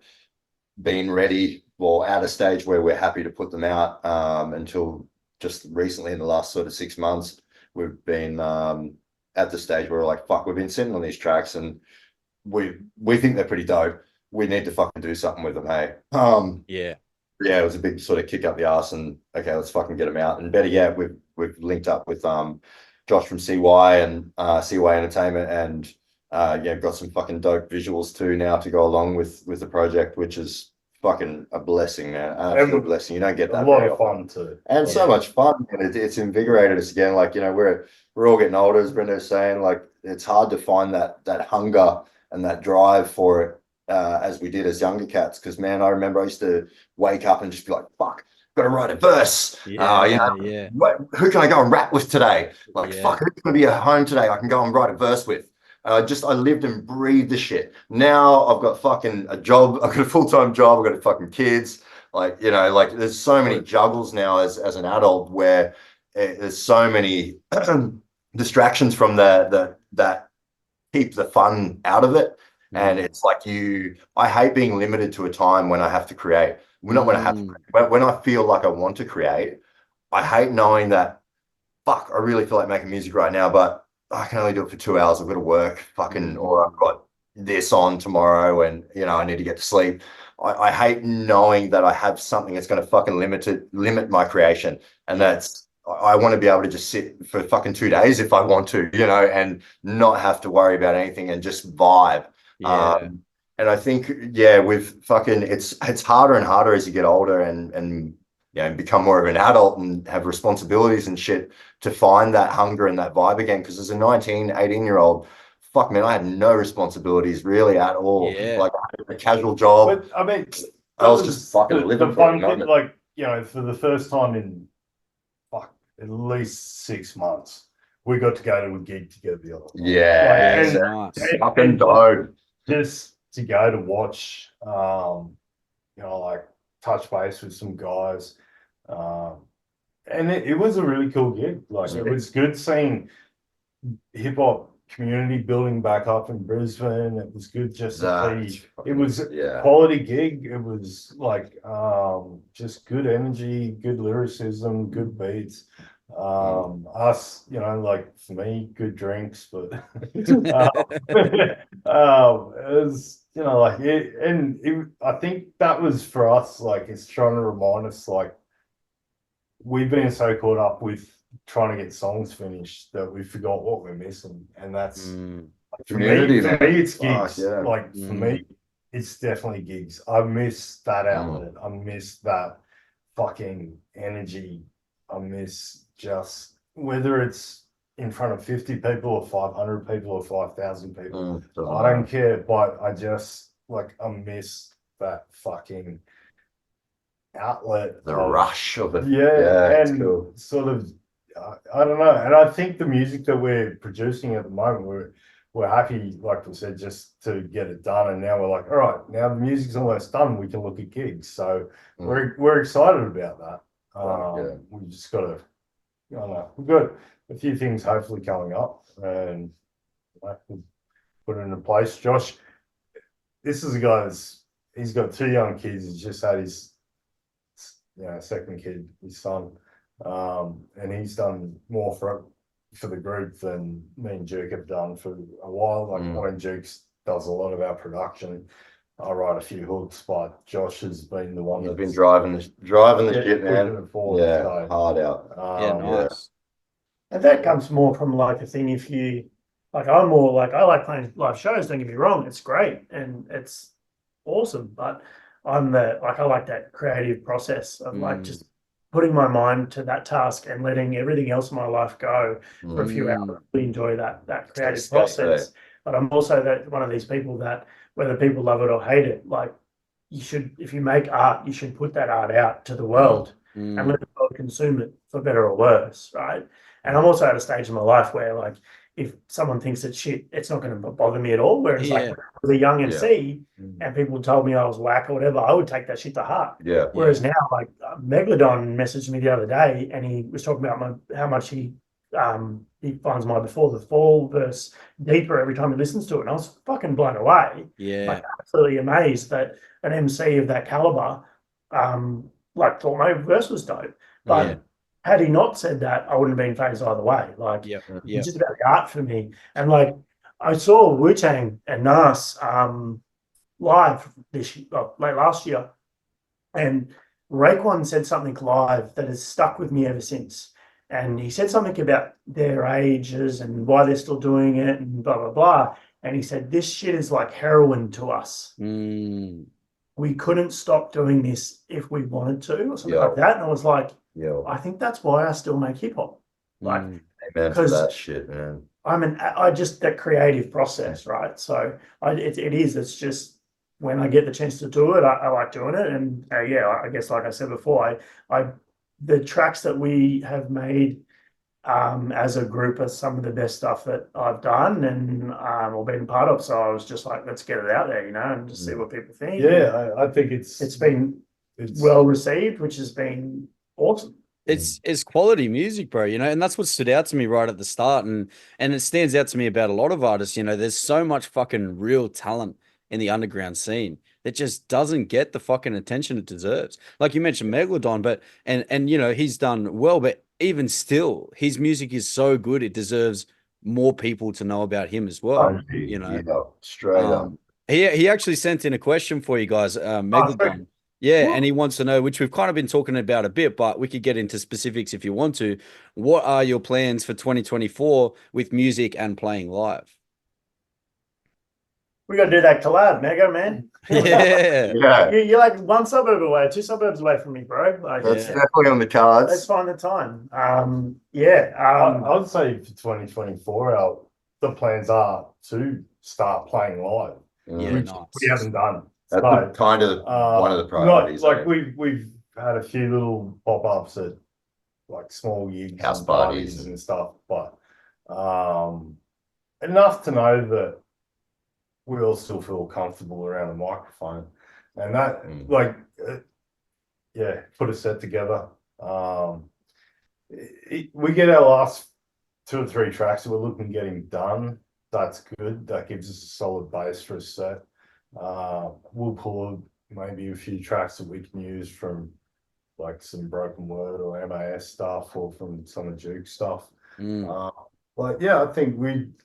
Speaker 4: been ready or at a stage where we're happy to put them out until just recently in the last sort of 6 months. We've been at the stage where we're like, fuck, we've been sitting on these tracks and we think they're pretty dope. We need to fucking do something with them, hey. Yeah, it was a big sort of kick up the arse and okay, let's fucking get them out. And better yet, we've linked up with Josh from CY and CY Entertainment, and got some fucking dope visuals too now to go along with the project, which is fucking a blessing, man. Absolute blessing. You don't get that.
Speaker 3: A lot of fun too,
Speaker 4: and so much fun, and it's invigorated us again. Like we're all getting older, as Brendo's saying. Like it's hard to find that hunger and that drive for it as we did as younger cats. Because man, I remember I used to wake up and just be like, fuck. Got to write a verse. Who can I go and rap with today? Like, fuck, who's going to be at home today? I can go and write a verse with. I lived and breathed the shit. Now I've got fucking a job. I've got a full-time job. I've got fucking kids. Like, there's so many juggles now as an adult where there's so many distractions from that keep the fun out of it. And it's like I hate being limited to a time when I have to create. When I feel like I want to create, I hate knowing that, fuck, I really feel like making music right now, but I can only do it for 2 hours. I've got to work, or I've got this on tomorrow and, I need to get to sleep. I hate knowing that I have something that's going to fucking limit my creation. And I want to be able to just sit for fucking 2 days if I want to, and not have to worry about anything and just vibe. And I think, with fucking, it's harder and harder as you get older and become more of an adult and have responsibilities and shit to find that hunger and that vibe again. Because as a 19, 18-year-old, fuck, man, I had no responsibilities really at all. Like I had a casual job.
Speaker 3: But I mean,
Speaker 4: I was just fucking living
Speaker 3: the
Speaker 4: for
Speaker 3: fun
Speaker 4: it.
Speaker 3: thing, like, for the first time in at least 6 months. We got to go to a gig together the other night.
Speaker 4: Yeah,
Speaker 2: Like,
Speaker 1: nice.
Speaker 4: fucking dope.
Speaker 3: Just to go to watch, like touch base with some guys. And it was a really cool gig. Like, it was good seeing hip hop community building back up in Brisbane. It was good just to see. It was a quality gig. It was like just good energy, good lyricism, good beats. Us, like for me, good drinks, but it was, like it, and it, I think that was for us, like it's trying to remind us, like we've been so caught up with trying to get songs finished that we forgot what we're missing, and that's
Speaker 4: Community,
Speaker 3: for me, it's gigs.
Speaker 4: yeah.
Speaker 3: Like for me, it's definitely gigs. I miss that outlet. I miss that fucking energy. I miss just whether it's in front of 50 people or 500 people or 5,000 people. I don't care, but I just like I miss that fucking outlet.
Speaker 4: The rush of it.
Speaker 3: Yeah,
Speaker 4: it's
Speaker 3: and
Speaker 4: cool.
Speaker 3: sort of I don't know, and I think the music that we're producing at the moment, we're happy, like we said, just to get it done. And now we're like, all right, now the music's almost done. We can look at gigs. So we're excited about that. We just got to, I don't know, we've got a few things hopefully coming up, and we'll put it into place. Josh, this is a guy he's got 2 young kids. He's just had his second kid, his son. And he's done more for the group than me and Duke have done for a while. Like when Duke does a lot of our production, I write a few hooks, but Josh has been the one
Speaker 4: that's been driving the shit, man.
Speaker 3: So,
Speaker 4: hard out.
Speaker 1: Nice.
Speaker 2: And that comes more from like a thing. If you like, I'm more like I like playing live shows. Don't get me wrong, it's great and it's awesome. But I like that creative process of like just putting my mind to that task and letting everything else in my life go for a few hours. I really enjoy that creative process. But I'm also one of these people that whether people love it or hate it, like you should, if you make art, you should put that art out to the world and let the world consume it for better or worse, right? And I'm also at a stage in my life where like if someone thinks it's shit, it's not going to bother me at all. Whereas like when I was a young MC and people told me I was whack or whatever, I would take that shit to heart. Whereas now, like Megalodon messaged me the other day and he was talking about how much he finds my Before the Fall verse deeper every time he listens to it. And I was fucking blown away. Like absolutely amazed that an MC of that caliber like thought my verse was dope. But had he not said that, I wouldn't have been phased either way. Like, it's just about the art for me. And like, I saw Wu-Tang and Nas live late last year, and Raekwon said something live that has stuck with me ever since. And he said something about their ages and why they're still doing it and blah, blah, blah. And he said, this shit is like heroin to us. We couldn't stop doing this if we wanted to or something like that. And I was like, I think that's why I still make hip hop. Like,
Speaker 4: because that shit, man.
Speaker 2: I just that creative process, right? So it's just when I get the chance to do it, I like doing it. And I guess like I said before, the tracks that we have made as a group are some of the best stuff that I've done and or been part of. So I was just like, let's get it out there, and just see what people think.
Speaker 3: Yeah, I think it's
Speaker 2: been well received, which has been awesome.
Speaker 1: It's quality music, bro, and that's what stood out to me right at the start. And it stands out to me about a lot of artists, there's so much fucking real talent in the underground scene that just doesn't get the fucking attention it deserves. Like you mentioned Megalodon, but and he's done well, but even still, his music is so good it deserves more people to know about him as well.
Speaker 4: Straight up.
Speaker 1: He actually sent in a question for you guys, Megalodon. And he wants to know, which we've kind of been talking about a bit, but we could get into specifics if you want to. What are your plans for 2024 with music and playing live?
Speaker 2: We got to do that collab, Mega, man. You're like 1 suburb away, 2 suburbs away from me, bro. Like,
Speaker 4: that's definitely on the cards.
Speaker 2: Let's find the time.
Speaker 3: I would say for 2024, the plans are to start playing live, which we haven't done.
Speaker 4: That's kind of one of the priorities.
Speaker 3: Like we've had a few little pop-ups at like small gigs,
Speaker 4: House
Speaker 3: and
Speaker 4: parties.
Speaker 3: and stuff, but enough to know that we all still feel comfortable around the microphone, and that like yeah, put a set together. We get our last 2 or 3 tracks that we're looking getting done. That's good. That gives us a solid base for a set. We'll pull maybe a few tracks that we can use from like some Broken Word or MAS stuff, or from some of Duke stuff. Like, yeah, I think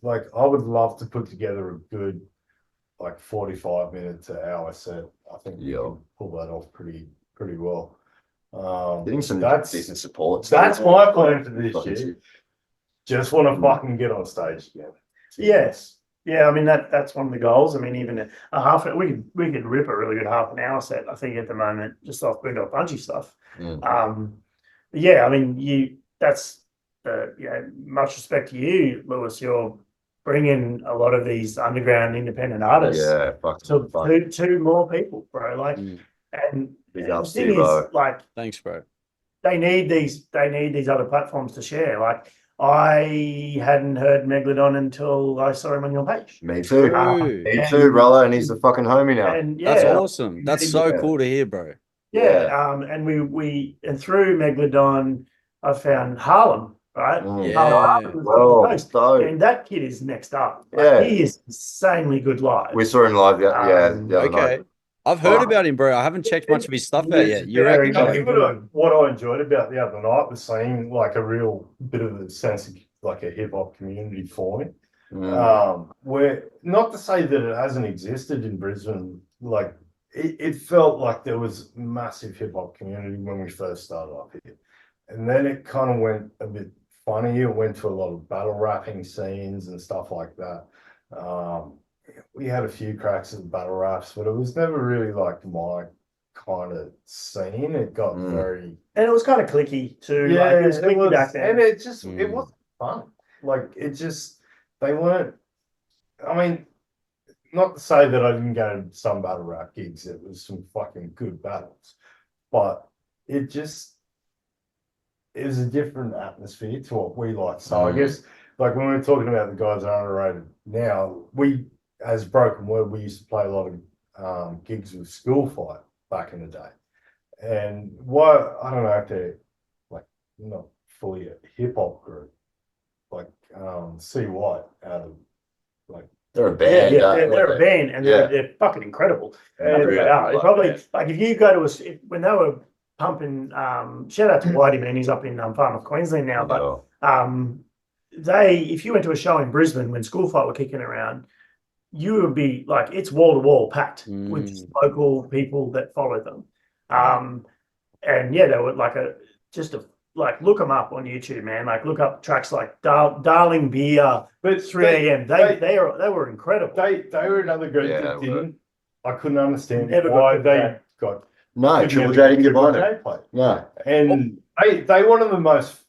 Speaker 3: I would love to put together a good like 45-minute to hour set. I think we can pull that off pretty well.
Speaker 4: Getting some decent support.
Speaker 3: That's my plan for this year. Just want to fucking get on stage again.
Speaker 2: Yes. Yeah, I mean that's one of the goals. I mean, even a half we could rip a really good half an hour set, I think, at the moment, just off Boondock Bunji stuff. Yeah, I mean that's much respect to you, Lewis. You're bringing a lot of these underground independent artists to more people, bro. Like, and
Speaker 4: big ups
Speaker 2: the
Speaker 4: to
Speaker 2: thing
Speaker 4: you,
Speaker 2: is,
Speaker 4: bro.
Speaker 2: like,
Speaker 1: Thanks, bro.
Speaker 2: they need these other platforms to share. Like, I hadn't heard Megalodon until I saw him on your page.
Speaker 4: Me too.
Speaker 1: True.
Speaker 4: Me too, brother. And he's a fucking homie now.
Speaker 2: And
Speaker 1: That's awesome. That's so cool to hear, bro.
Speaker 2: And we through Megalodon, I found Harlem, right? Harlem was the coast. And that kid is next up. Like, he is insanely good live.
Speaker 4: We saw him live, the other night.
Speaker 1: I've heard about him, bro. I haven't checked much of his stuff out yet. You reckon?
Speaker 3: What I enjoyed about the other night was seeing like a real bit of a sense of like a hip hop community forming. Where, not to say that it hasn't existed in Brisbane, like it felt like there was massive hip hop community when we first started up here, and then it kind of went a bit funny. It went to a lot of battle rapping scenes and stuff like that. We had a few cracks at battle raps, but it was never really like my kind of scene. It got very,
Speaker 2: and it was kind of clicky too. Yeah, like, it was clicky back then,
Speaker 3: and it just it wasn't fun. Like, it just, they weren't. I mean, not to say that I didn't go to some battle rap gigs. It was some fucking good battles, but it was a different atmosphere to what we like. So I guess, like, when we're talking about the guys that are underrated now, we, as Broken Word, we used to play a lot of gigs with School Fight back in the day. And why, I don't know if they're like not fully a hip hop group, like C White out of like,
Speaker 4: they're a band.
Speaker 2: They're a band, and they're fucking incredible. And they are. Probably like, if you go to when they were pumping, shout out to Whitey, man, he's up in Farmouth, Queensland now. But if you went to a show in Brisbane when School Fight were kicking around, you would be like, it's wall to wall packed with local people that follow them. And yeah, they were like look them up on YouTube, man. Like, look up tracks like Darling Beer, but 3 a.m. They were incredible.
Speaker 3: They were another group that didn't. I couldn't understand
Speaker 2: why
Speaker 3: they got.
Speaker 4: No, Triple J didn't get by them.
Speaker 3: No, and they were one of the most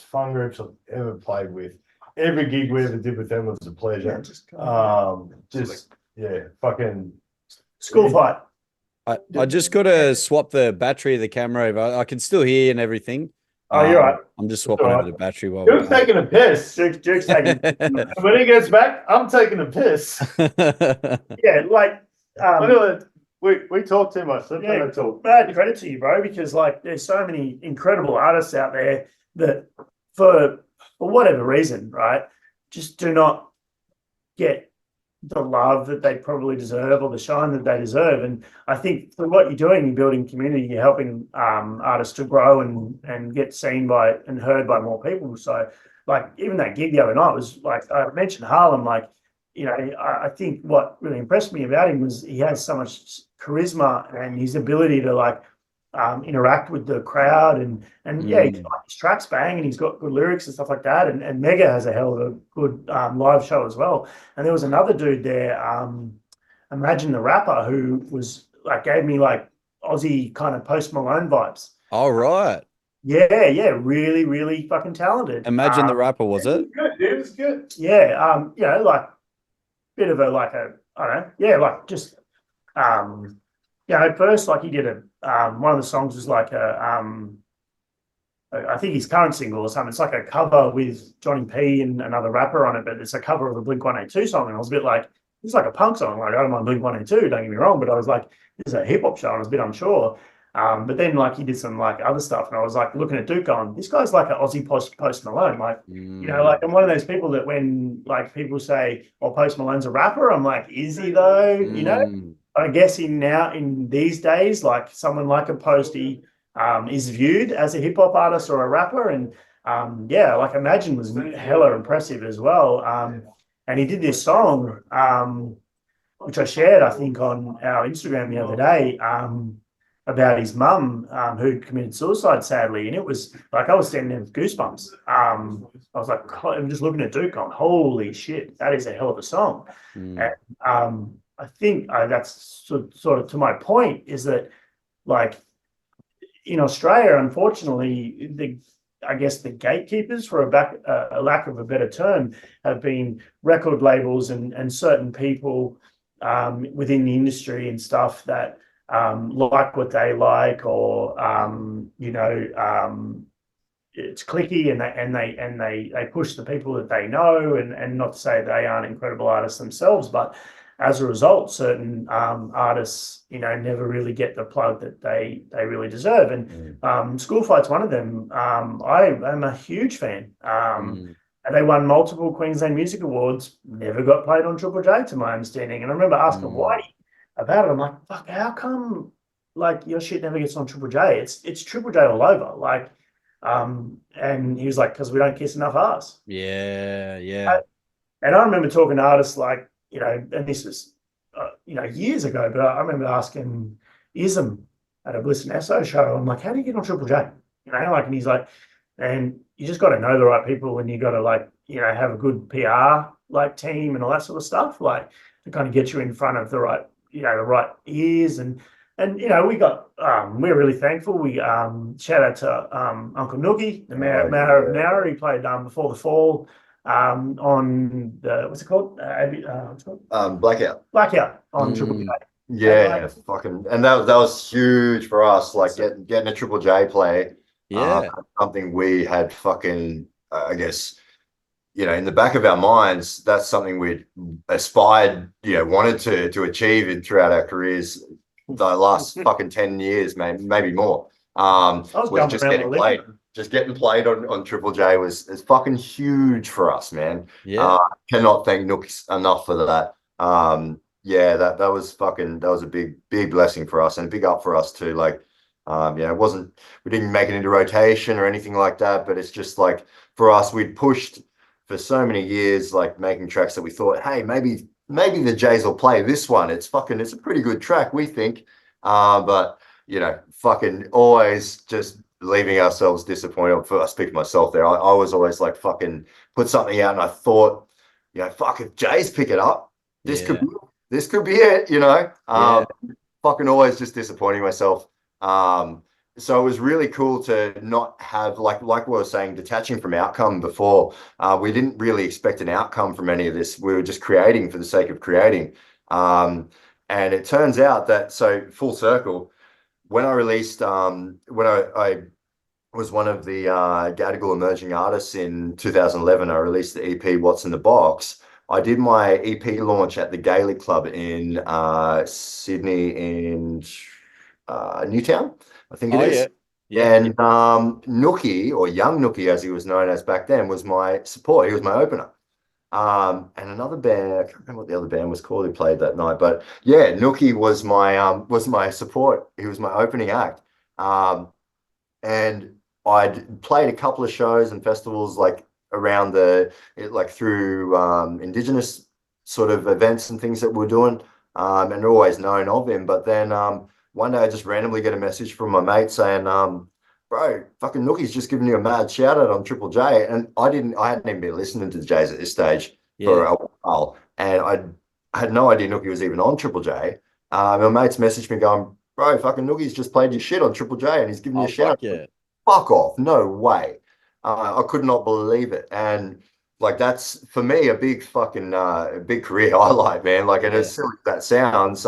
Speaker 3: fun groups I've ever played with. Every gig we ever did with them was a pleasure. Fucking
Speaker 2: School Fight.
Speaker 1: I just got to swap the battery of the camera over. I can still hear and everything.
Speaker 2: Oh, you're right.
Speaker 1: I'm just swapping over the battery while
Speaker 3: Duke's taking a piss.
Speaker 2: Duke's taking.
Speaker 3: When he gets back, I'm taking a piss.
Speaker 2: Yeah, like
Speaker 3: we talk too much.
Speaker 2: Bad credit to you, bro, because like there's so many incredible artists out there that for whatever reason, right, just do not get the love that they probably deserve or the shine that they deserve. And I think for what you're doing, you're building community, you're helping artists to grow and get seen by and heard by more people. So like, even that gig the other night was like, I mentioned Harlem, like, you know, I think what really impressed me about him was he has so much charisma and his ability to like interact with the crowd and he's got his tracks bang and he's got good lyrics and stuff like that, and Mega has a hell of a good live show as well. And there was another dude there, Imagine the Rapper, who was like, gave me like Aussie kind of Post Malone vibes.
Speaker 1: All right.
Speaker 2: Yeah, really, really fucking talented.
Speaker 1: Imagine the Rapper, was it?
Speaker 3: It was good.
Speaker 2: Yeah, you know, like bit of a like a I don't know, yeah, like just you know, at first like he did a one of the songs was like a I think his current single or something. It's like a cover with Johnny P and another rapper on it, but it's a cover of a Blink-182 song. And I was a bit like, it's like a punk song. Like, I don't mind Blink-182, don't get me wrong, but I was like, this is a hip hop show, and I was a bit unsure. But then like he did some like other stuff, and I was like looking at Duke going, this guy's like an Aussie Post Malone. Like, you know, like I'm one of those people that when like people say, "Oh, Post Malone's a rapper," I'm like, is he though? You know, I guess in these days, like someone like a Posty is viewed as a hip hop artist or a rapper, and yeah, like Imagine was hella impressive as well. And he did this song, which I shared, I think, on our Instagram the other day. About his mum who committed suicide, sadly. And it was like, I was standing there with goosebumps. I was like, I'm just looking at Duke on, holy shit, that is a hell of a song. And I think that's sort of to my point is that, like, in Australia, unfortunately, I guess the gatekeepers, for a lack of a better term, have been record labels and certain people within the industry and stuff that like what they like, or you know, it's clicky, and they push the people that they know, and not to say they aren't incredible artists themselves, but as a result, certain artists, you know, never really get the plug that they really deserve. And School Fight's one of them. I am a huge fan. And they won multiple Queensland Music Awards, never got played on Triple J, to my understanding. And I remember asking Whitey about it. I'm like, fuck, how come like your shit never gets on Triple J? It's Triple J all over. Like, and he was like, because we don't kiss enough ass.
Speaker 1: Yeah.
Speaker 2: And I remember talking to artists like, you know, and this was, you know, years ago, but I remember asking Ism at a Bliss and Esso show, I'm like, how do you get on Triple J? You know, like, and he's like, and you just got to know the right people, and you got to, like, you know, have a good PR like team and all that sort of stuff, like, to kind of get you in front of the right, you know, the right ears. And you know, we got we're really thankful. We shout out to Uncle Noogie, the mayor of Nowra. He played Before the Fall on the what's it called? What's it called? Blackout on Triple J.
Speaker 4: Yeah, fucking, and that was huge for us. Like getting a Triple J play. Something we had fucking, I guess, you know, in the back of our minds, that's something we'd aspired, you know, wanted to achieve in throughout our careers, the last fucking 10 years, maybe more. Was just getting played. Just getting played on Triple J was fucking huge for us, man. Cannot thank Nooks enough for that. Yeah, that was a big blessing for us, and a big up for us too. Like, yeah, we didn't make it into rotation or anything like that, but it's just like, for us, we'd pushed for so many years, like making tracks that we thought, hey, maybe the Jays will play this one. It's a pretty good track, we think. But you know, fucking always just leaving ourselves disappointed. I speak for myself there. I was always like, fucking put something out, and I thought, you know, fuck, if Jays pick it up, this could be it, you know. Fucking always just disappointing myself. So it was really cool to not have, like we were saying, detaching from outcome before. We didn't really expect an outcome from any of this. We were just creating for the sake of creating. And it turns out that, so full circle, when I released, when I was one of the Gadigal emerging artists in 2011, I released the EP What's in the Box. I did my EP launch at the Gaelic Club in Sydney, in Newtown, I think it is. And Nookie, or Young Nookie as he was known as back then, was my support. He was my opener. And another band, I can't remember what the other band was called who played that night, but yeah, Nookie was my support. He was my opening act. And I'd played a couple of shows and festivals like around through Indigenous sort of events and things that we're doing, and always known of him. But then one day I just randomly get a message from my mate saying, bro, fucking Nookie's just giving you a mad shout out on Triple J. And I hadn't even been listening to the Jays at this stage for a while. And I had no idea Nookie was even on Triple J. My mate's messaged me going, bro, fucking Nookie's just played your shit on Triple J and he's giving you a shout out. Fuck off. No way. I could not believe it. And like, that's for me a big fucking big career highlight, man. Like, and as silly as that sounds,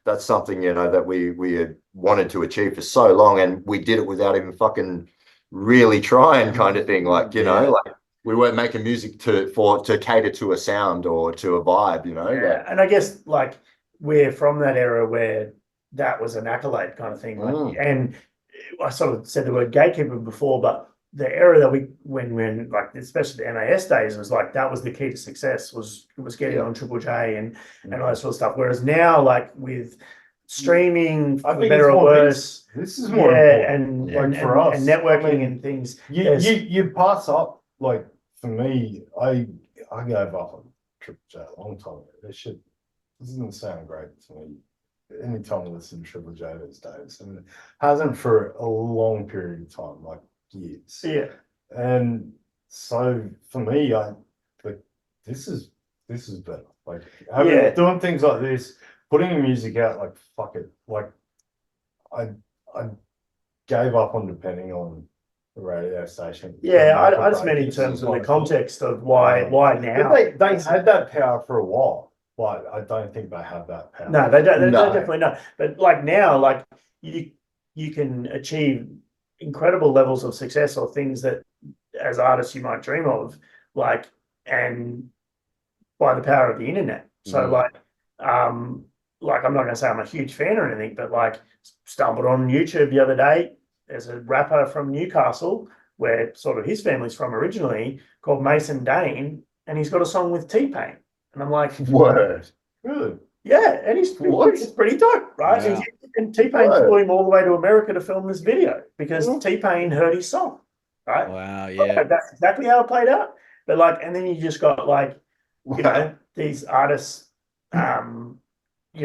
Speaker 4: that's something, you know, that we had wanted to achieve for so long, and we did it without even fucking, really trying kind of thing. Like, you know,
Speaker 1: Yeah.
Speaker 4: like we weren't making music to cater to a sound or to a vibe, you know.
Speaker 2: Yeah, and I guess like we're from that era where that was an accolade kind of thing. Like, and I sort of said the word gatekeeper before, but the era that when like especially the MAS days was like that was the key to success was getting on Triple J and all that sort of stuff. Whereas now, like with streaming,
Speaker 3: I
Speaker 2: for
Speaker 3: think
Speaker 2: better
Speaker 3: it's
Speaker 2: or
Speaker 3: more
Speaker 2: worse,
Speaker 3: this is more important.
Speaker 2: and
Speaker 3: Like for us,
Speaker 2: and networking
Speaker 3: I mean,
Speaker 2: and things.
Speaker 3: you pass up, like for me, I gave up on Triple J a long time ago. This doesn't sound great to me. Anytime I listen to Triple J these days, and it hasn't for a long period of time, like years.
Speaker 2: Yeah.
Speaker 3: And so for me, I like this is better. Like doing things like this, putting music out, like fuck it. Like I gave up on depending on the radio station.
Speaker 2: Yeah, I just meant in terms of the context of why now.
Speaker 3: But they had that power for a while. But I don't think they have that power.
Speaker 2: No, they don't. They definitely don't. But like now, like you can achieve incredible levels of success or things that as artists you might dream of, like and by the power of the internet. So like I'm not going to say I'm a huge fan or anything, but like stumbled on YouTube the other day. There's a rapper from Newcastle where sort of his family's from originally called Mason Dane, and he's got a song with T-Pain. And I'm like,
Speaker 4: Word.
Speaker 3: Really?
Speaker 2: Yeah, and he's pretty dope, right?
Speaker 1: Yeah.
Speaker 2: And T-Pain flew him all the way to America to film this video because T-Pain heard his song, right?
Speaker 1: Wow, yeah.
Speaker 2: That's exactly how it played out. But like, and then you just got like, you know, these artists, you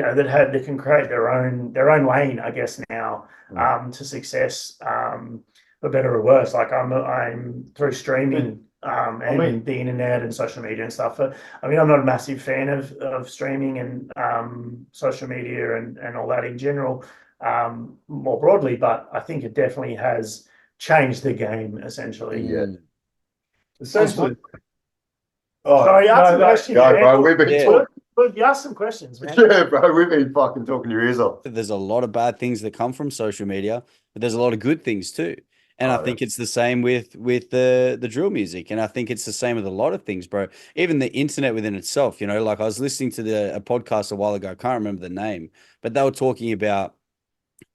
Speaker 2: know, that can create their own lane, I guess now, to success, for better or worse. Like I'm through streaming. And the internet and social media and stuff. I mean, I'm not a massive fan of streaming and social media and all that in general, more broadly, but I think it definitely has changed the game essentially.
Speaker 4: Yeah.
Speaker 3: Essentially.
Speaker 2: Sorry, ask a question.
Speaker 4: Bro, we've been
Speaker 2: you asked some questions, man.
Speaker 4: Yeah, bro, we've been fucking talking your ears off.
Speaker 1: There's a lot of bad things that come from social media, but there's a lot of good things too. And I think it's the same with the drill music. And I think it's the same with a lot of things, bro. Even the internet within itself, you know, like I was listening to a podcast a while ago, I can't remember the name, but they were talking about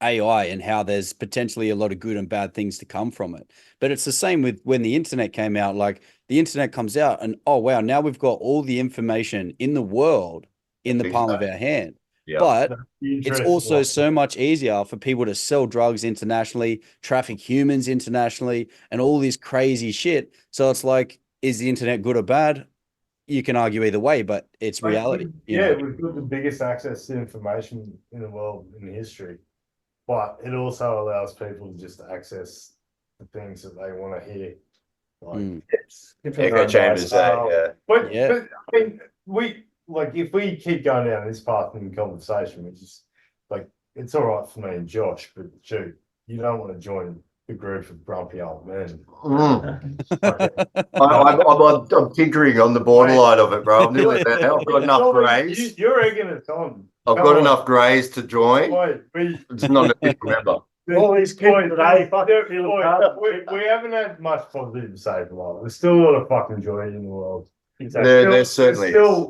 Speaker 1: AI and how there's potentially a lot of good and bad things to come from it. But it's the same with when the internet came out. Like the internet comes out and, oh, wow, now we've got all the information in the world in the palm of our hand. Yeah. But it's also so much easier for people to sell drugs internationally, traffic humans internationally, and all this crazy shit. So it's like, is the internet good or bad? You can argue either way, but it's reality.
Speaker 3: We've got the biggest access to information in the world in history, but it also allows people to just access the things that they want to hear. Like
Speaker 4: echo chambers,
Speaker 3: But I mean, if we keep going down this path in the conversation, which is like, it's all right for me and Josh, but shoot, you don't want to join the group of grumpy old men.
Speaker 4: I'm tinkering on the borderline of it, bro. I'm nearly there. I've got enough grays.
Speaker 3: You're egging it on.
Speaker 4: I've got enough grays to join.
Speaker 3: We
Speaker 4: just not an official member.
Speaker 2: All these kids today,
Speaker 3: we haven't had much positive to say for a while. There's still a lot of fucking joy in the world.
Speaker 4: There certainly is.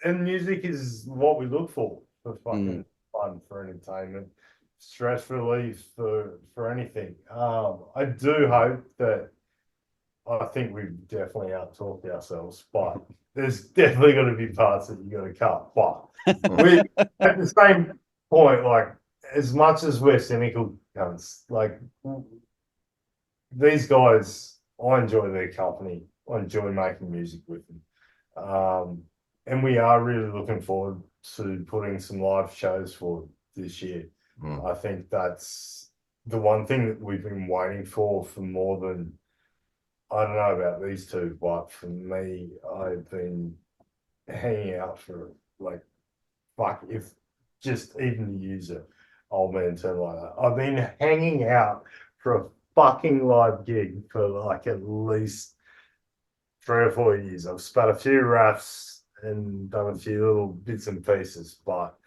Speaker 3: And music is what we look for fucking fun, for entertainment, stress relief, for anything. I do hope that I think we've definitely out-talked ourselves, but there's definitely going to be parts that you got to cut. But we, at the same point, like as much as we're cynical, like these guys, I enjoy their company. I enjoy making music with them. And we are really looking forward to putting some live shows for this year. I think that's the one thing that we've been waiting for more than, I don't know about these two, but for me, I've been hanging out for like, fuck, if just even to use an old man term like that, I've been hanging out for a fucking live gig for like at least 3 or 4 years. I've spat a few raps and done a few little bits and pieces, but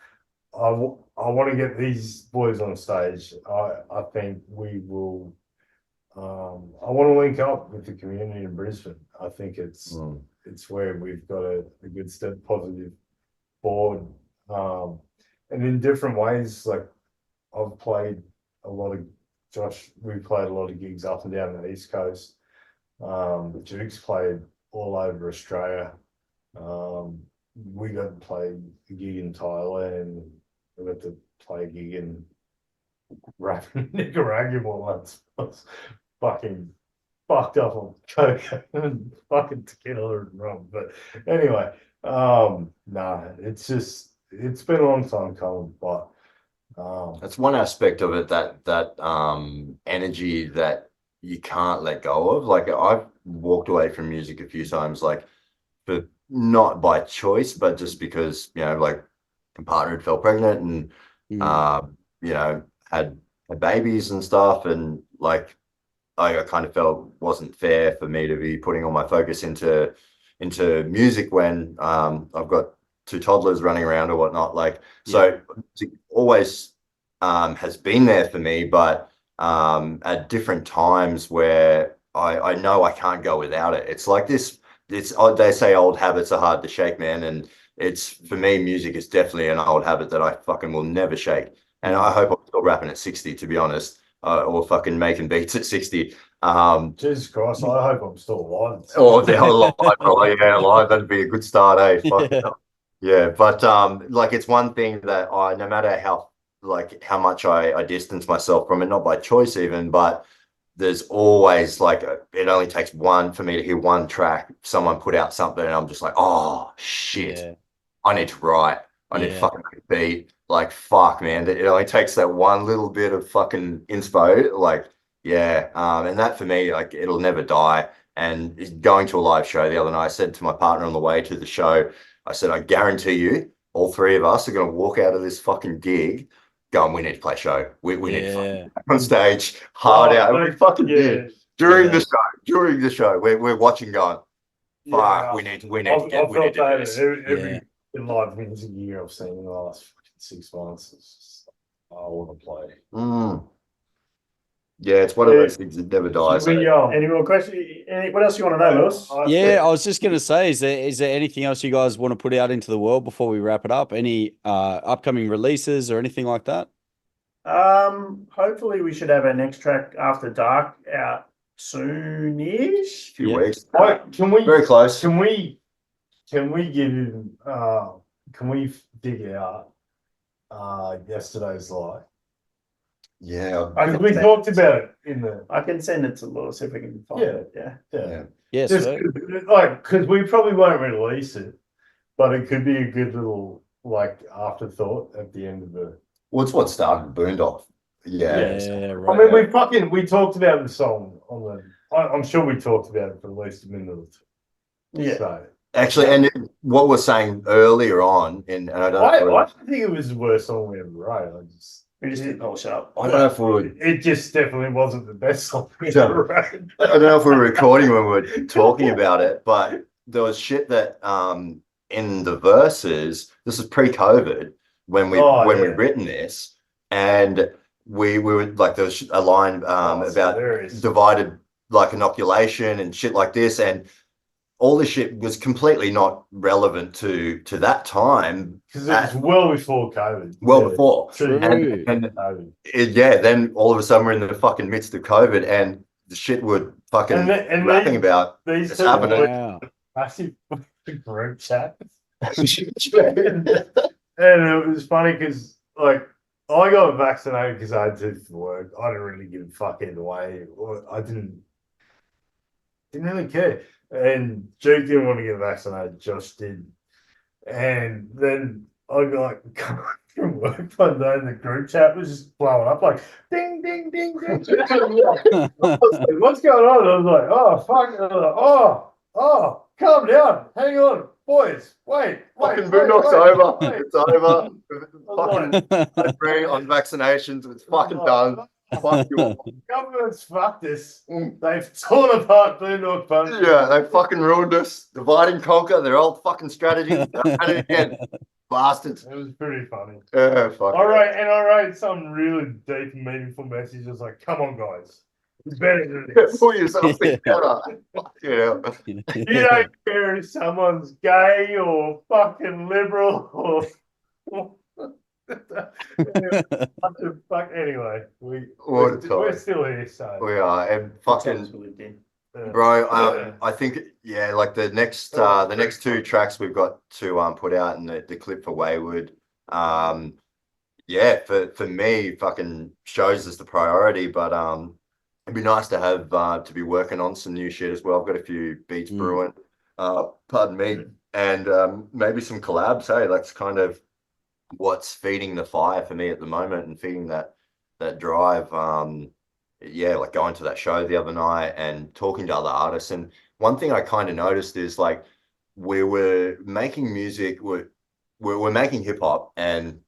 Speaker 3: I want to get these boys on stage. I think we will I want to link up with the community in Brisbane. I think it's
Speaker 4: Mm.
Speaker 3: where we've got a good step positive board. And in different ways, like I've played a lot of we played a lot of gigs up and down the East Coast. The Dukes played all over Australia. We got to play a gig in Thailand. We got to play a gig in Nicaragua once. I was fucking fucked up on cocaine and fucking tequila and rum. But anyway, it's been a long time coming, but
Speaker 4: That's one aspect of it, that energy that you can't let go of. Like I've walked away from music a few times, like but not by choice, but just because, like my partner had fell pregnant and had babies and stuff, and like I kind of felt wasn't fair for me to be putting all my focus into music when I've got two toddlers running around or whatnot. Like, so it always has been there for me, but at different times where I know I can't go without it. It's like this. They say old habits are hard to shake, man, and it's, for me, music is definitely an old habit that I fucking will never shake. And I hope I'm still rapping at 60, to be honest, or fucking making beats at 60.
Speaker 3: Jesus Christ, I hope I'm still alive.
Speaker 4: Or they're alive, probably. Yeah, alive. That'd be a good start, eh? Fuck. Yeah, but like it's one thing that no matter how much I distance myself from it, not by choice even, but there's always like it only takes one for me to hear one track, someone put out something, and I'm just like, oh shit, I need to write, I need to fucking make a beat. Like fuck, man, it only takes that one little bit of fucking inspo, like and that for me, like it'll never die. And going to a live show the other night, I said to my partner on the way to the show, I said, I guarantee you, all three of us are going to walk out of this fucking gig going, we need to play a show. We need to fucking on stage, hard out. And we fucking did. During the show, we're watching going, fuck, we need to do this.
Speaker 3: Every live music year I've seen in the last fucking 6 months, it's just, I want to play.
Speaker 4: Yeah, it's one of those things that never dies.
Speaker 2: Any more questions? What else you want to know, Lewis?
Speaker 1: I was just going to say, is there anything else you guys want to put out into the world before we wrap it up? Any upcoming releases or anything like that?
Speaker 2: Hopefully we should have our next track, After Dark, out soonish.
Speaker 4: Few weeks.
Speaker 3: Can we
Speaker 4: Very close.
Speaker 3: Can we give him can we dig out yesterday's live?
Speaker 4: Yeah.
Speaker 3: We talked about it in the.
Speaker 2: I can send it to Lewis if we can find it.
Speaker 3: Yeah.
Speaker 1: Yes.
Speaker 3: Because we probably won't release it, but it could be a good little afterthought at the end of the.
Speaker 4: Well, it's what started Boondock.
Speaker 1: Right.
Speaker 3: I mean, we talked about the song on the. I'm sure we talked about it for at least a minute or two.
Speaker 2: Yeah.
Speaker 3: So.
Speaker 4: Actually, and what we're saying earlier on, and I don't
Speaker 3: think it was the worst song we ever wrote.
Speaker 2: We just didn't polish it up.
Speaker 4: I don't know if we were.
Speaker 3: It just definitely wasn't the best song we ever wrote.
Speaker 4: I don't know if we were recording when we were talking about it, but there was shit that in the verses. This is pre-COVID when we'd written this, and we were like there was a line about divided like inoculation and shit like this, and all this shit was completely not relevant to that time.
Speaker 3: Because it was well before COVID.
Speaker 4: Before. Then all of a sudden we're in the fucking midst of COVID and the shit we're fucking rapping about is happening.
Speaker 3: Massive group chat. And it was funny because I got vaccinated because I had to for work. I didn't really give a fuck either way. I didn't really care. And Duke didn't want to get vaccinated. Josh did. And then I got from work one day and the group chat was just blowing up like ding, ding, ding, ding. I was like, what's going on? And I was like, oh, fuck. And I was like, oh, calm down. Hang on. Boys, wait.
Speaker 4: Fucking Boondock's over. It's over. Fucking agree on vaccinations. It's fucking done. Fuck you.
Speaker 3: Government's fucked us. They've torn apart Boondock Bunji.
Speaker 4: Yeah, they fucking ruined us. Divide and conquer. Their old fucking strategy. And again, bastards.
Speaker 3: It was pretty funny.
Speaker 4: Yeah, fuck.
Speaker 3: I wrote some really deep and meaningful messages like, "Come on, guys,
Speaker 2: It's better than this.
Speaker 4: Pull yourself
Speaker 1: Yeah.
Speaker 4: together. You know.
Speaker 2: You don't care if someone's gay or fucking liberal or fuck. Anyway, we're still here, so
Speaker 4: We are, and fucking
Speaker 2: lived in.
Speaker 4: bro. I think like the next two tracks we've got to put out in the clip for Wayward. For me, fucking shows is the priority, but it'd be nice to have to be working on some new shit as well. I've got a few beats brewing. Pardon me, and maybe some collabs. Hey, that's kind of what's feeding the fire for me at the moment and feeding that drive. Like going to that show the other night and talking to other artists. And one thing I kind of noticed is like we were making music, we're making hip hop and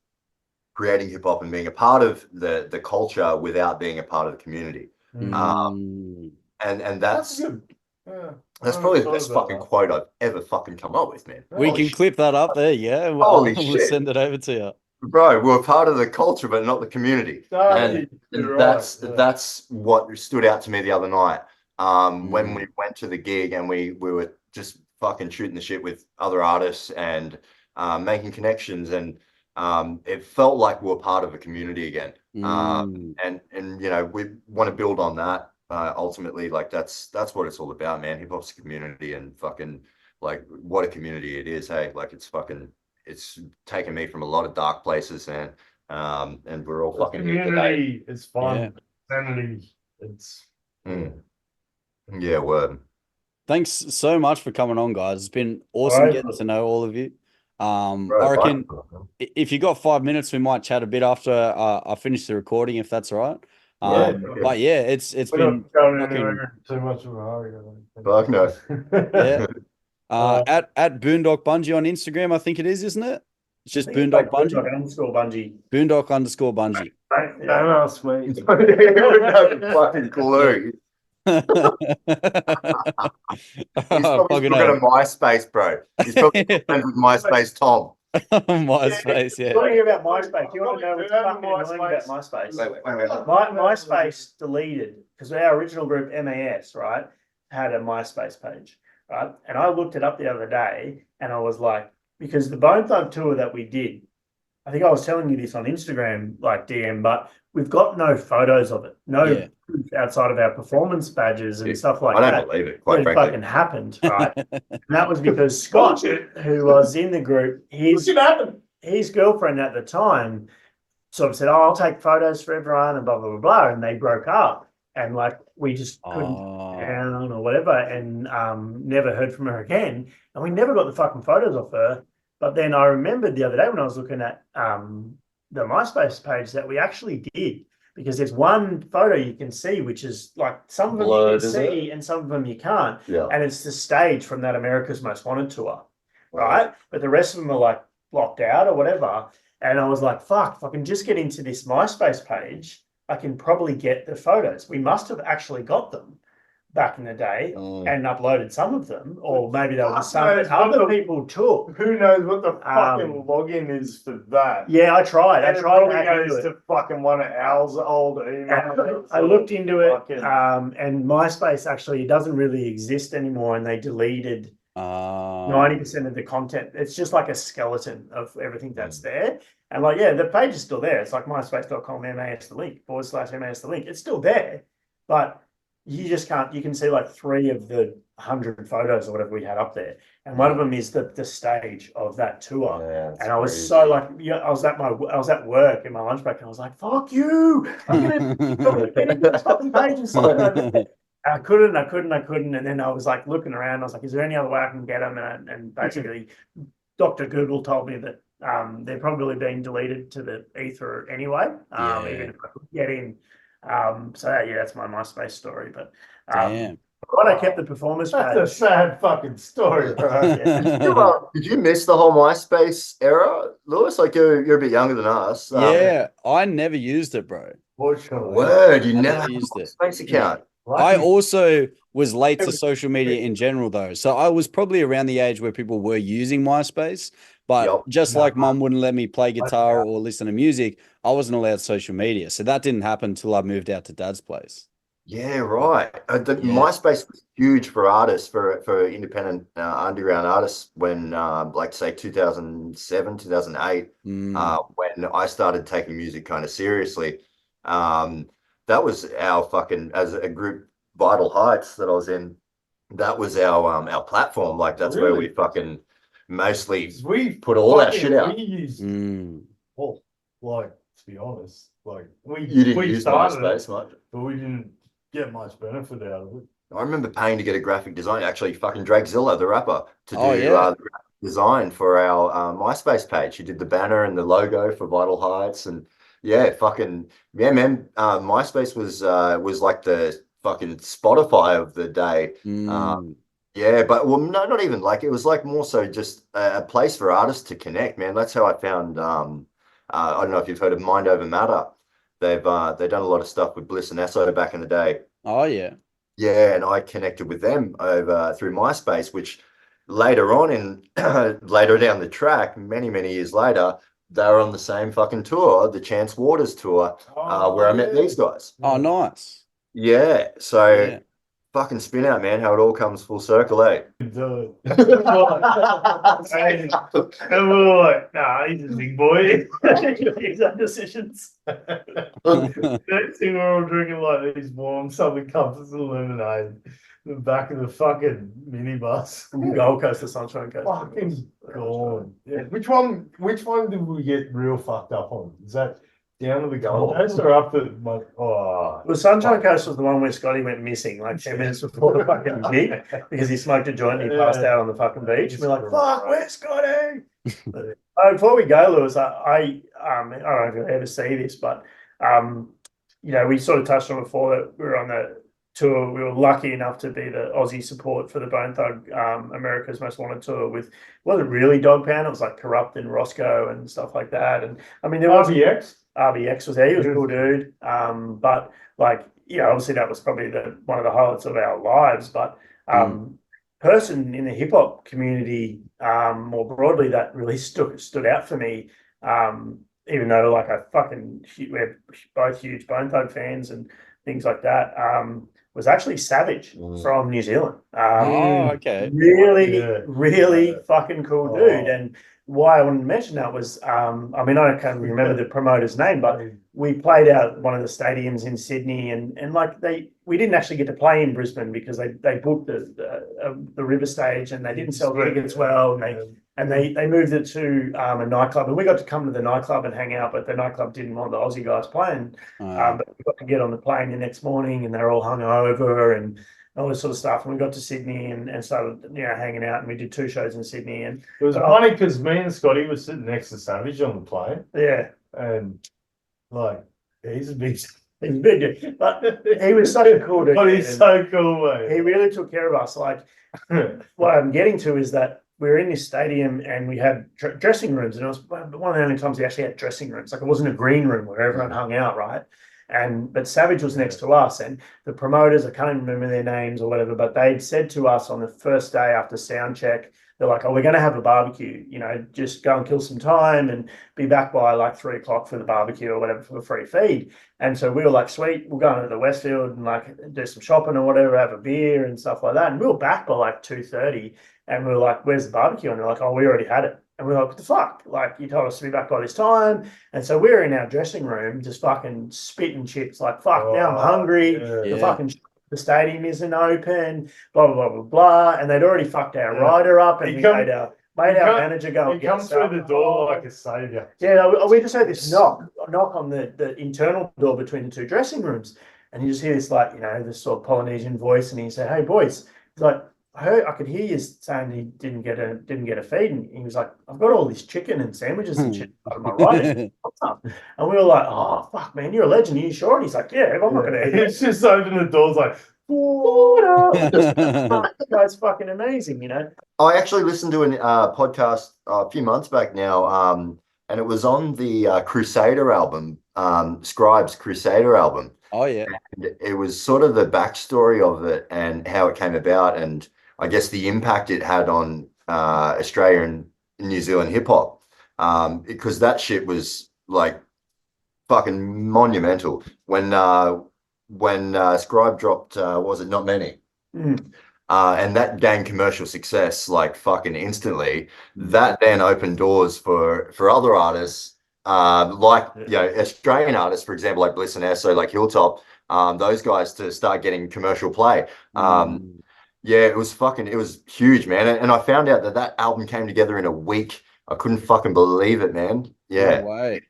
Speaker 4: creating hip hop and being a part of the culture without being a part of the community. And that's
Speaker 2: good.
Speaker 4: that's probably the best fucking quote I've ever fucking come up with, man.
Speaker 1: We can clip that up there, yeah.
Speaker 4: Holy
Speaker 1: We'll
Speaker 4: shit.
Speaker 1: send it over to you.
Speaker 4: Bro, we're part of the culture, but not the community. And that's what stood out to me the other night. When we went to the gig and we were just fucking shooting the shit with other artists and making connections, and it felt like we were part of a community again. And you know, we want to build on that. Ultimately, like that's what it's all about, man. Hip hop's a community, and fucking like what a community it is. Hey, like it's taken me from a lot of dark places, and we're all fucking here today.
Speaker 2: Community is fun. Family, it's
Speaker 4: Yeah, word.
Speaker 1: Thanks so much for coming on, guys. It's been awesome getting to know all of you. I reckon if you got 5 minutes, we might chat a bit after I finish the recording, if that's all right. But yeah, it's been
Speaker 2: too much of a hurry.
Speaker 4: Fuck no.
Speaker 1: Yeah. At Boondock Bunji on Instagram, I think it is, isn't it? It's just Boondock Bunji.
Speaker 2: Bunji.
Speaker 1: Boondock_Bunji.
Speaker 2: Don't ask me.
Speaker 4: You wouldn't have a fucking clue. He's probably still got a MySpace, bro. He's probably friends with MySpace Tom.
Speaker 1: MySpace, yeah.
Speaker 2: Talking about MySpace, you want to know what's fucking annoying about MySpace?
Speaker 4: Wait.
Speaker 2: MySpace deleted, because our original group, MAS, right, had a MySpace page, right? And I looked it up the other day, and I was like, because the Bone Thug tour that we did, I think I was telling you this on Instagram, like DM, but we've got no photos of it. No proof outside of our performance badges and stuff like that.
Speaker 4: I don't believe it, quite frankly.
Speaker 2: It fucking happened, right? And that was because Scott, who was in the group, his girlfriend at the time sort of said, "Oh, I'll take photos for everyone," and blah, blah, blah, blah. And they broke up. And like, we just couldn't down or whatever, and never heard from her again. And we never got the fucking photos of her. But then I remembered the other day when I was looking at the MySpace page that we actually did, because there's one photo you can see, which is like some of them you can see and some of them you can't.
Speaker 4: Yeah.
Speaker 2: And it's the stage from that America's Most Wanted tour, right? But the rest of them are like blocked out or whatever. And I was like, fuck, if I can just get into this MySpace page, I can probably get the photos. We must have actually got them back in the day and uploaded some of them, or maybe there was some that other people took.
Speaker 5: Who knows what the fucking login is for that?
Speaker 2: Yeah, I tried.
Speaker 5: And
Speaker 2: I tried
Speaker 5: it
Speaker 2: to
Speaker 5: probably goes
Speaker 2: do it.
Speaker 5: to fucking one of Al's old emails.
Speaker 2: I looked into it,
Speaker 5: Fucking-
Speaker 2: and MySpace actually doesn't really exist anymore, and they deleted 90% of the content. It's just like a skeleton of everything that's there. And like, yeah, the page is still there. It's like myspace.com MAS the link /MAS the link. It's still there, but you just can't. You can see like 3 of the 100 photos or whatever we had up there, and one of them is the stage of that tour.
Speaker 4: Yeah,
Speaker 2: and I was so like, I was at work in my lunch break, and I was like, "Fuck you! I'm gonna get into this fucking page and stuff." I couldn't, and then I was like looking around. I was like, "Is there any other way I can get them?" And basically, Dr. Google told me that they're probably being deleted to the ether anyway. Even if I could get in. So yeah, that's my MySpace story. But
Speaker 1: Damn.
Speaker 2: but I kept the performance
Speaker 5: That's
Speaker 2: page.
Speaker 5: a sad fucking story, bro.
Speaker 4: Did you miss the whole MySpace era, Lewis? Like you're a bit younger than us.
Speaker 1: Yeah, I never used it, bro.
Speaker 5: Fortunately.
Speaker 4: Word, you
Speaker 1: I
Speaker 4: never
Speaker 1: never
Speaker 4: used
Speaker 1: used
Speaker 4: a
Speaker 1: it.
Speaker 4: MySpace account.
Speaker 1: I also was late to social media in general, though. So I was probably around the age where people were using MySpace. But just like mum wouldn't let me play guitar or listen to music, I wasn't allowed social media. So that didn't happen until I moved out to dad's place.
Speaker 4: Yeah, right.
Speaker 1: Yeah.
Speaker 4: MySpace was huge for artists, for independent underground artists when, like, say, 2007, 2008,
Speaker 1: Mm.
Speaker 4: when I started taking music kind of seriously. Um, that was our fucking, as a group, Vital Heights that I was in. That was our platform. Like, that's where we
Speaker 3: Really?
Speaker 4: fucking mostly
Speaker 3: 'Cause we
Speaker 4: put all that
Speaker 3: fucking-
Speaker 4: shit out.
Speaker 3: We used,
Speaker 1: Mm.
Speaker 3: well, like, to be honest, like
Speaker 4: You didn't
Speaker 3: we
Speaker 4: use
Speaker 3: started it,
Speaker 4: MySpace much.
Speaker 3: but we didn't get much benefit out of it.
Speaker 4: I remember paying to get a graphic design, actually fucking Dragzilla, the rapper, to
Speaker 1: Oh,
Speaker 4: do
Speaker 1: yeah.
Speaker 4: the graphic design for our MySpace page. He did the banner and the logo for Vital Heights, and yeah, fucking yeah, man. MySpace was like the fucking Spotify of the day.
Speaker 1: Mm.
Speaker 4: Yeah, but well, no, not even like, it was like more so just a place for artists to connect, man. That's how I found. I don't know if you've heard of Mind Over Matter. They've done a lot of stuff with Bliss and Esso back in the day.
Speaker 1: Oh, yeah.
Speaker 4: Yeah, and I connected with them over through MySpace, which later on in later down the track, many years later, they were on the same fucking tour, the Chance Waters tour, where I met these guys.
Speaker 1: Oh, nice.
Speaker 4: Yeah, so
Speaker 1: Yeah.
Speaker 4: fucking spin out, man, how it all comes full circle, eh?
Speaker 3: The-
Speaker 2: And we were like, nah, he's a big boy. He's own decisions.
Speaker 3: Next thing we're all drinking like these warm Southern Comforts of lemonade in the back of the fucking minibus.
Speaker 2: From Gold Coast to Sunshine Coast.
Speaker 3: Fucking gone. Yeah. Which one did we get real fucked up on? Is that down to the Gold Coast or up to my
Speaker 2: Well, Sunshine Coast was the one where Scotty went missing like 10 minutes before the fucking gig because he smoked a joint and he passed out on the fucking beach. And we're like, fuck, where's Scotty? Before we go, Lewis, I don't know if you'll ever see this, but we sort of touched on before that we were on the tour. We were lucky enough to be the Aussie support for the Bone Thug America's Most Wanted tour with, it wasn't really Dog Pound, it was like Corrupt and Roscoe and stuff like that. And I mean, there was RBX was there, he was a cool dude. But like, obviously that was probably one of the highlights of our lives. But person in the hip hop community, more broadly, that really stood out for me. Even though like we're both huge Bone Thug fans and things like that. Was actually Savage from New Zealand.
Speaker 1: Oh, okay.
Speaker 2: Really fucking cool dude. And why I wanted to mention that was, I can't remember the promoter's name, but we played out one of the stadiums in Sydney, and like we didn't actually get to play in Brisbane because they booked the River Stage and they didn't sell tickets well, and they moved it to a nightclub, and we got to come to the nightclub and hang out, but the nightclub didn't want the Aussie guys playing. But we got to get on the plane the next morning, and they're all hungover and all this sort of stuff. And we got to Sydney and started hanging out, and we did 2 shows in Sydney. And
Speaker 5: It was funny because me and Scotty were sitting next to Savage on the plane,
Speaker 2: yeah,
Speaker 5: and like he's a big,
Speaker 2: he's big dude, but he was such a cool dude.
Speaker 5: but he's so cool,
Speaker 2: He
Speaker 5: mate.
Speaker 2: really took care of us. Like, what I'm getting to is that we were in this stadium and we had dressing rooms, and it was one of the only times we actually had dressing rooms. Like, it wasn't a green room where everyone hung out, right? But Savage was next to us, and the promoters, I can't even remember their names or whatever, but they'd said to us on the first day after sound check, they're like, "Oh, we're going to have a barbecue. Just go and kill some time and be back by like 3 o'clock for the barbecue or whatever for a free feed." And so we were like, "Sweet, we'll go into the Westfield and like do some shopping or whatever, have a beer and stuff like that." And we were back by like 2:30, and we were like, "Where's the barbecue?" And they're like, "Oh, we already had it." And we're like, "What the fuck? Like, you told us to be back by this time." And so we're in our dressing room just fucking spitting chips like, fuck, now I'm hungry.
Speaker 1: Yeah.
Speaker 2: The stadium isn't open, blah, blah, blah, blah, blah. And they'd already fucked our rider up, and made our manager go and
Speaker 5: He
Speaker 2: get
Speaker 5: comes through the door like a savior.
Speaker 2: Yeah, we just heard this knock on the internal door between the 2 dressing rooms. And you just hear this like, this sort of Polynesian voice, and he said, "Hey boys," he's like, I could hear you saying he didn't get a feed, and he was like, "I've got all this chicken and sandwiches and shit on my right." And we were like, "Oh fuck, man, you're a legend. Are you sure?" And he's like, "Yeah, I'm not gonna eat it."
Speaker 5: He's just opened the doors like,
Speaker 2: That guy's fucking amazing,
Speaker 4: I actually listened to a podcast a few months back now, and it was on the Crusader album, Scribe's Crusader album.
Speaker 1: Oh, yeah.
Speaker 4: And it was sort of the backstory of it and how it came about, and I guess the impact it had on Australia and New Zealand hip hop, because that shit was like fucking monumental. When when Scribe dropped, what was it, Not Many? And that gained commercial success like fucking instantly. That then opened doors for other artists, like Australian artists, for example, like Bliss and Esso, like Hilltop, those guys to start getting commercial play. Yeah, it was huge, man. And I found out that album came together in a week. I couldn't fucking believe it, man. Yeah.
Speaker 1: No way.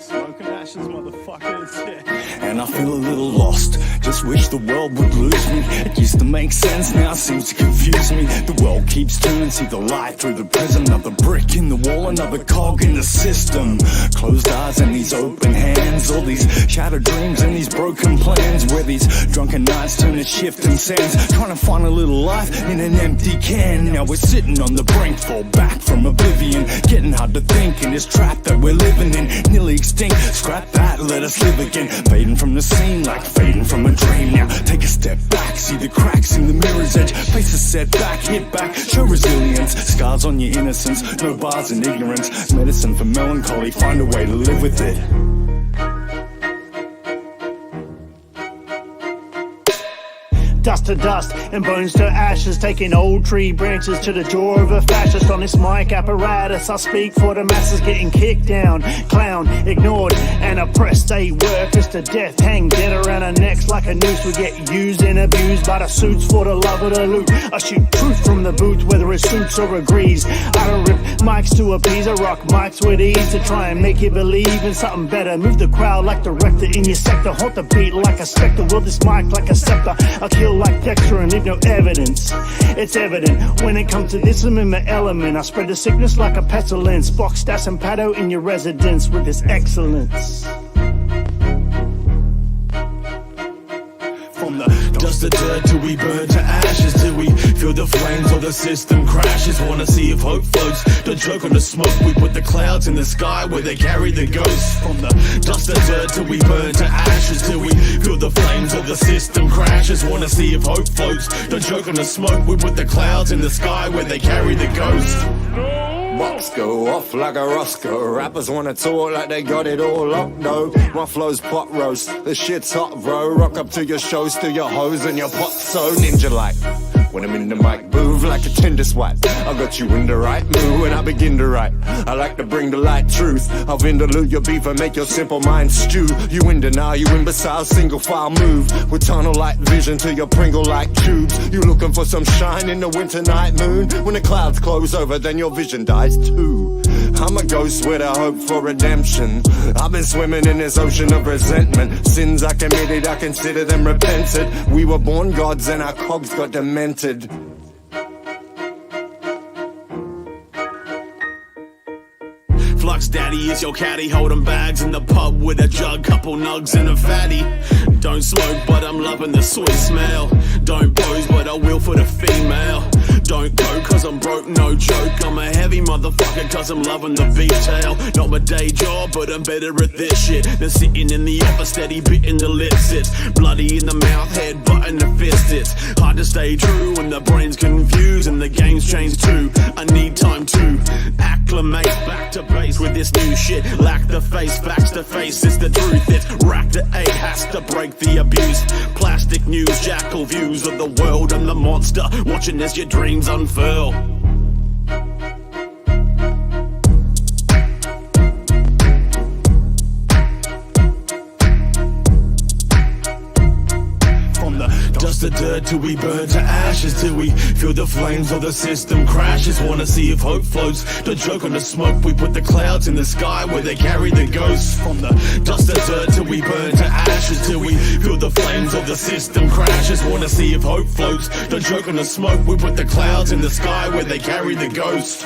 Speaker 6: Smoking ashes, motherfuckers. And I feel a little lost. Just wish the world would lose me. It used to make sense, now it seems to confuse me. The world keeps turning, see the light through the prism. Another brick in the wall, another cog in the system. Closed eyes and these open hands, all these shattered dreams and these broken plans. Where these drunken nights turn to shifting sands, trying to find a little life in an empty can. Now we're sitting on the brink, fall back from oblivion. Getting hard to think in this trap that we're living in. Nearly extinct, scrap that, let us live again. Fading from the scene like fading from a dream. Now take a step back, see the cracks in the mirror's edge. Face a setback, hit back, show resilience. Scars on your innocence, no bars in ignorance. Medicine for melancholy, find a way to live with it.
Speaker 7: Dust to dust and bones to ashes, taking old tree branches to the jaw of a fascist. On this mic apparatus I speak for the masses, getting kicked down, clown, ignored and oppressed. They work us to death, hang dead around our necks like a noose. We get used and abused by the suits for the love of the loot. I shoot truth from the booth, whether it suits or agrees. I don't rip mics to appease, I rock mics with ease to try and make you believe in something better. Move the crowd like director in your sector, hold the beat like a spectre, wield this mic like a scepter. I kill like Dexter and leave no evidence. It's evident when it comes to this, I'm in my element. I spread the sickness like a pestilence. Box, stats and paddle in your residence with this excellence.
Speaker 6: From the dust to dirt till we burn to ashes, till we feel the flames or the system crashes. Wanna see if hope floats, don't choke on the smoke. We put the clouds in the sky where they carry the ghosts. From the dust to dirt till we burn to ashes, till we feel the flames of the system crashes. Wanna see if hope floats, don't choke on the smoke. We put the clouds in the sky where they carry the ghosts.
Speaker 8: Box go off like a Roscoe. Rappers wanna talk like they got it all locked, no. My flow's pot roast, the shit's hot, bro. Rock up to your show, steal your hose and your pot so ninja like. When I'm in the mic, move like a tender swipe. I got you in the right mood when I begin to write. I like to bring the light truth. I'll vindaloo your beef and make your simple mind stew. You in denial, you imbecile, single file move. With tunnel light vision to your Pringle like tubes. You looking for some shine in the winter night moon. When the clouds close over, then your vision dies too. I'm a ghost with a hope for redemption. I've been swimming in this ocean of resentment. Sins I committed, I consider them repented. We were born gods and our cogs got demented.
Speaker 6: Flux daddy is your caddy, holding bags in the pub with a jug, couple nugs and a fatty. Don't smoke, but I'm loving the sweet smell. Don't pose, but I will for the female. Don't go, cause I'm broke, no joke. I'm a heavy motherfucker, cause I'm loving the detail. Not my day job, but I'm better at this shit than sitting in the office, steady bitting the lip sits. Bloody in the mouth, head button the fist. It's hard to stay true when the brain's confused and the game's changed too. I need time to acclimate back to base with this new shit. Lack the face, facts to face, it's the truth. It's rack to 8, has to break the abuse. Plastic news, jackal views of the world. I'm the monster, watching as your dreams unfurl. Dust to dirt till we burn to ashes, till we feel the flames of the system crashes. Wanna see if hope floats, don't choke on the smoke. We put the clouds in the sky where they carry the ghosts. From the dust to dirt till we burn to ashes, till we feel the flames of the system crashes. Wanna see if hope floats, don't choke on the smoke. We put the clouds in the sky where they carry the ghosts.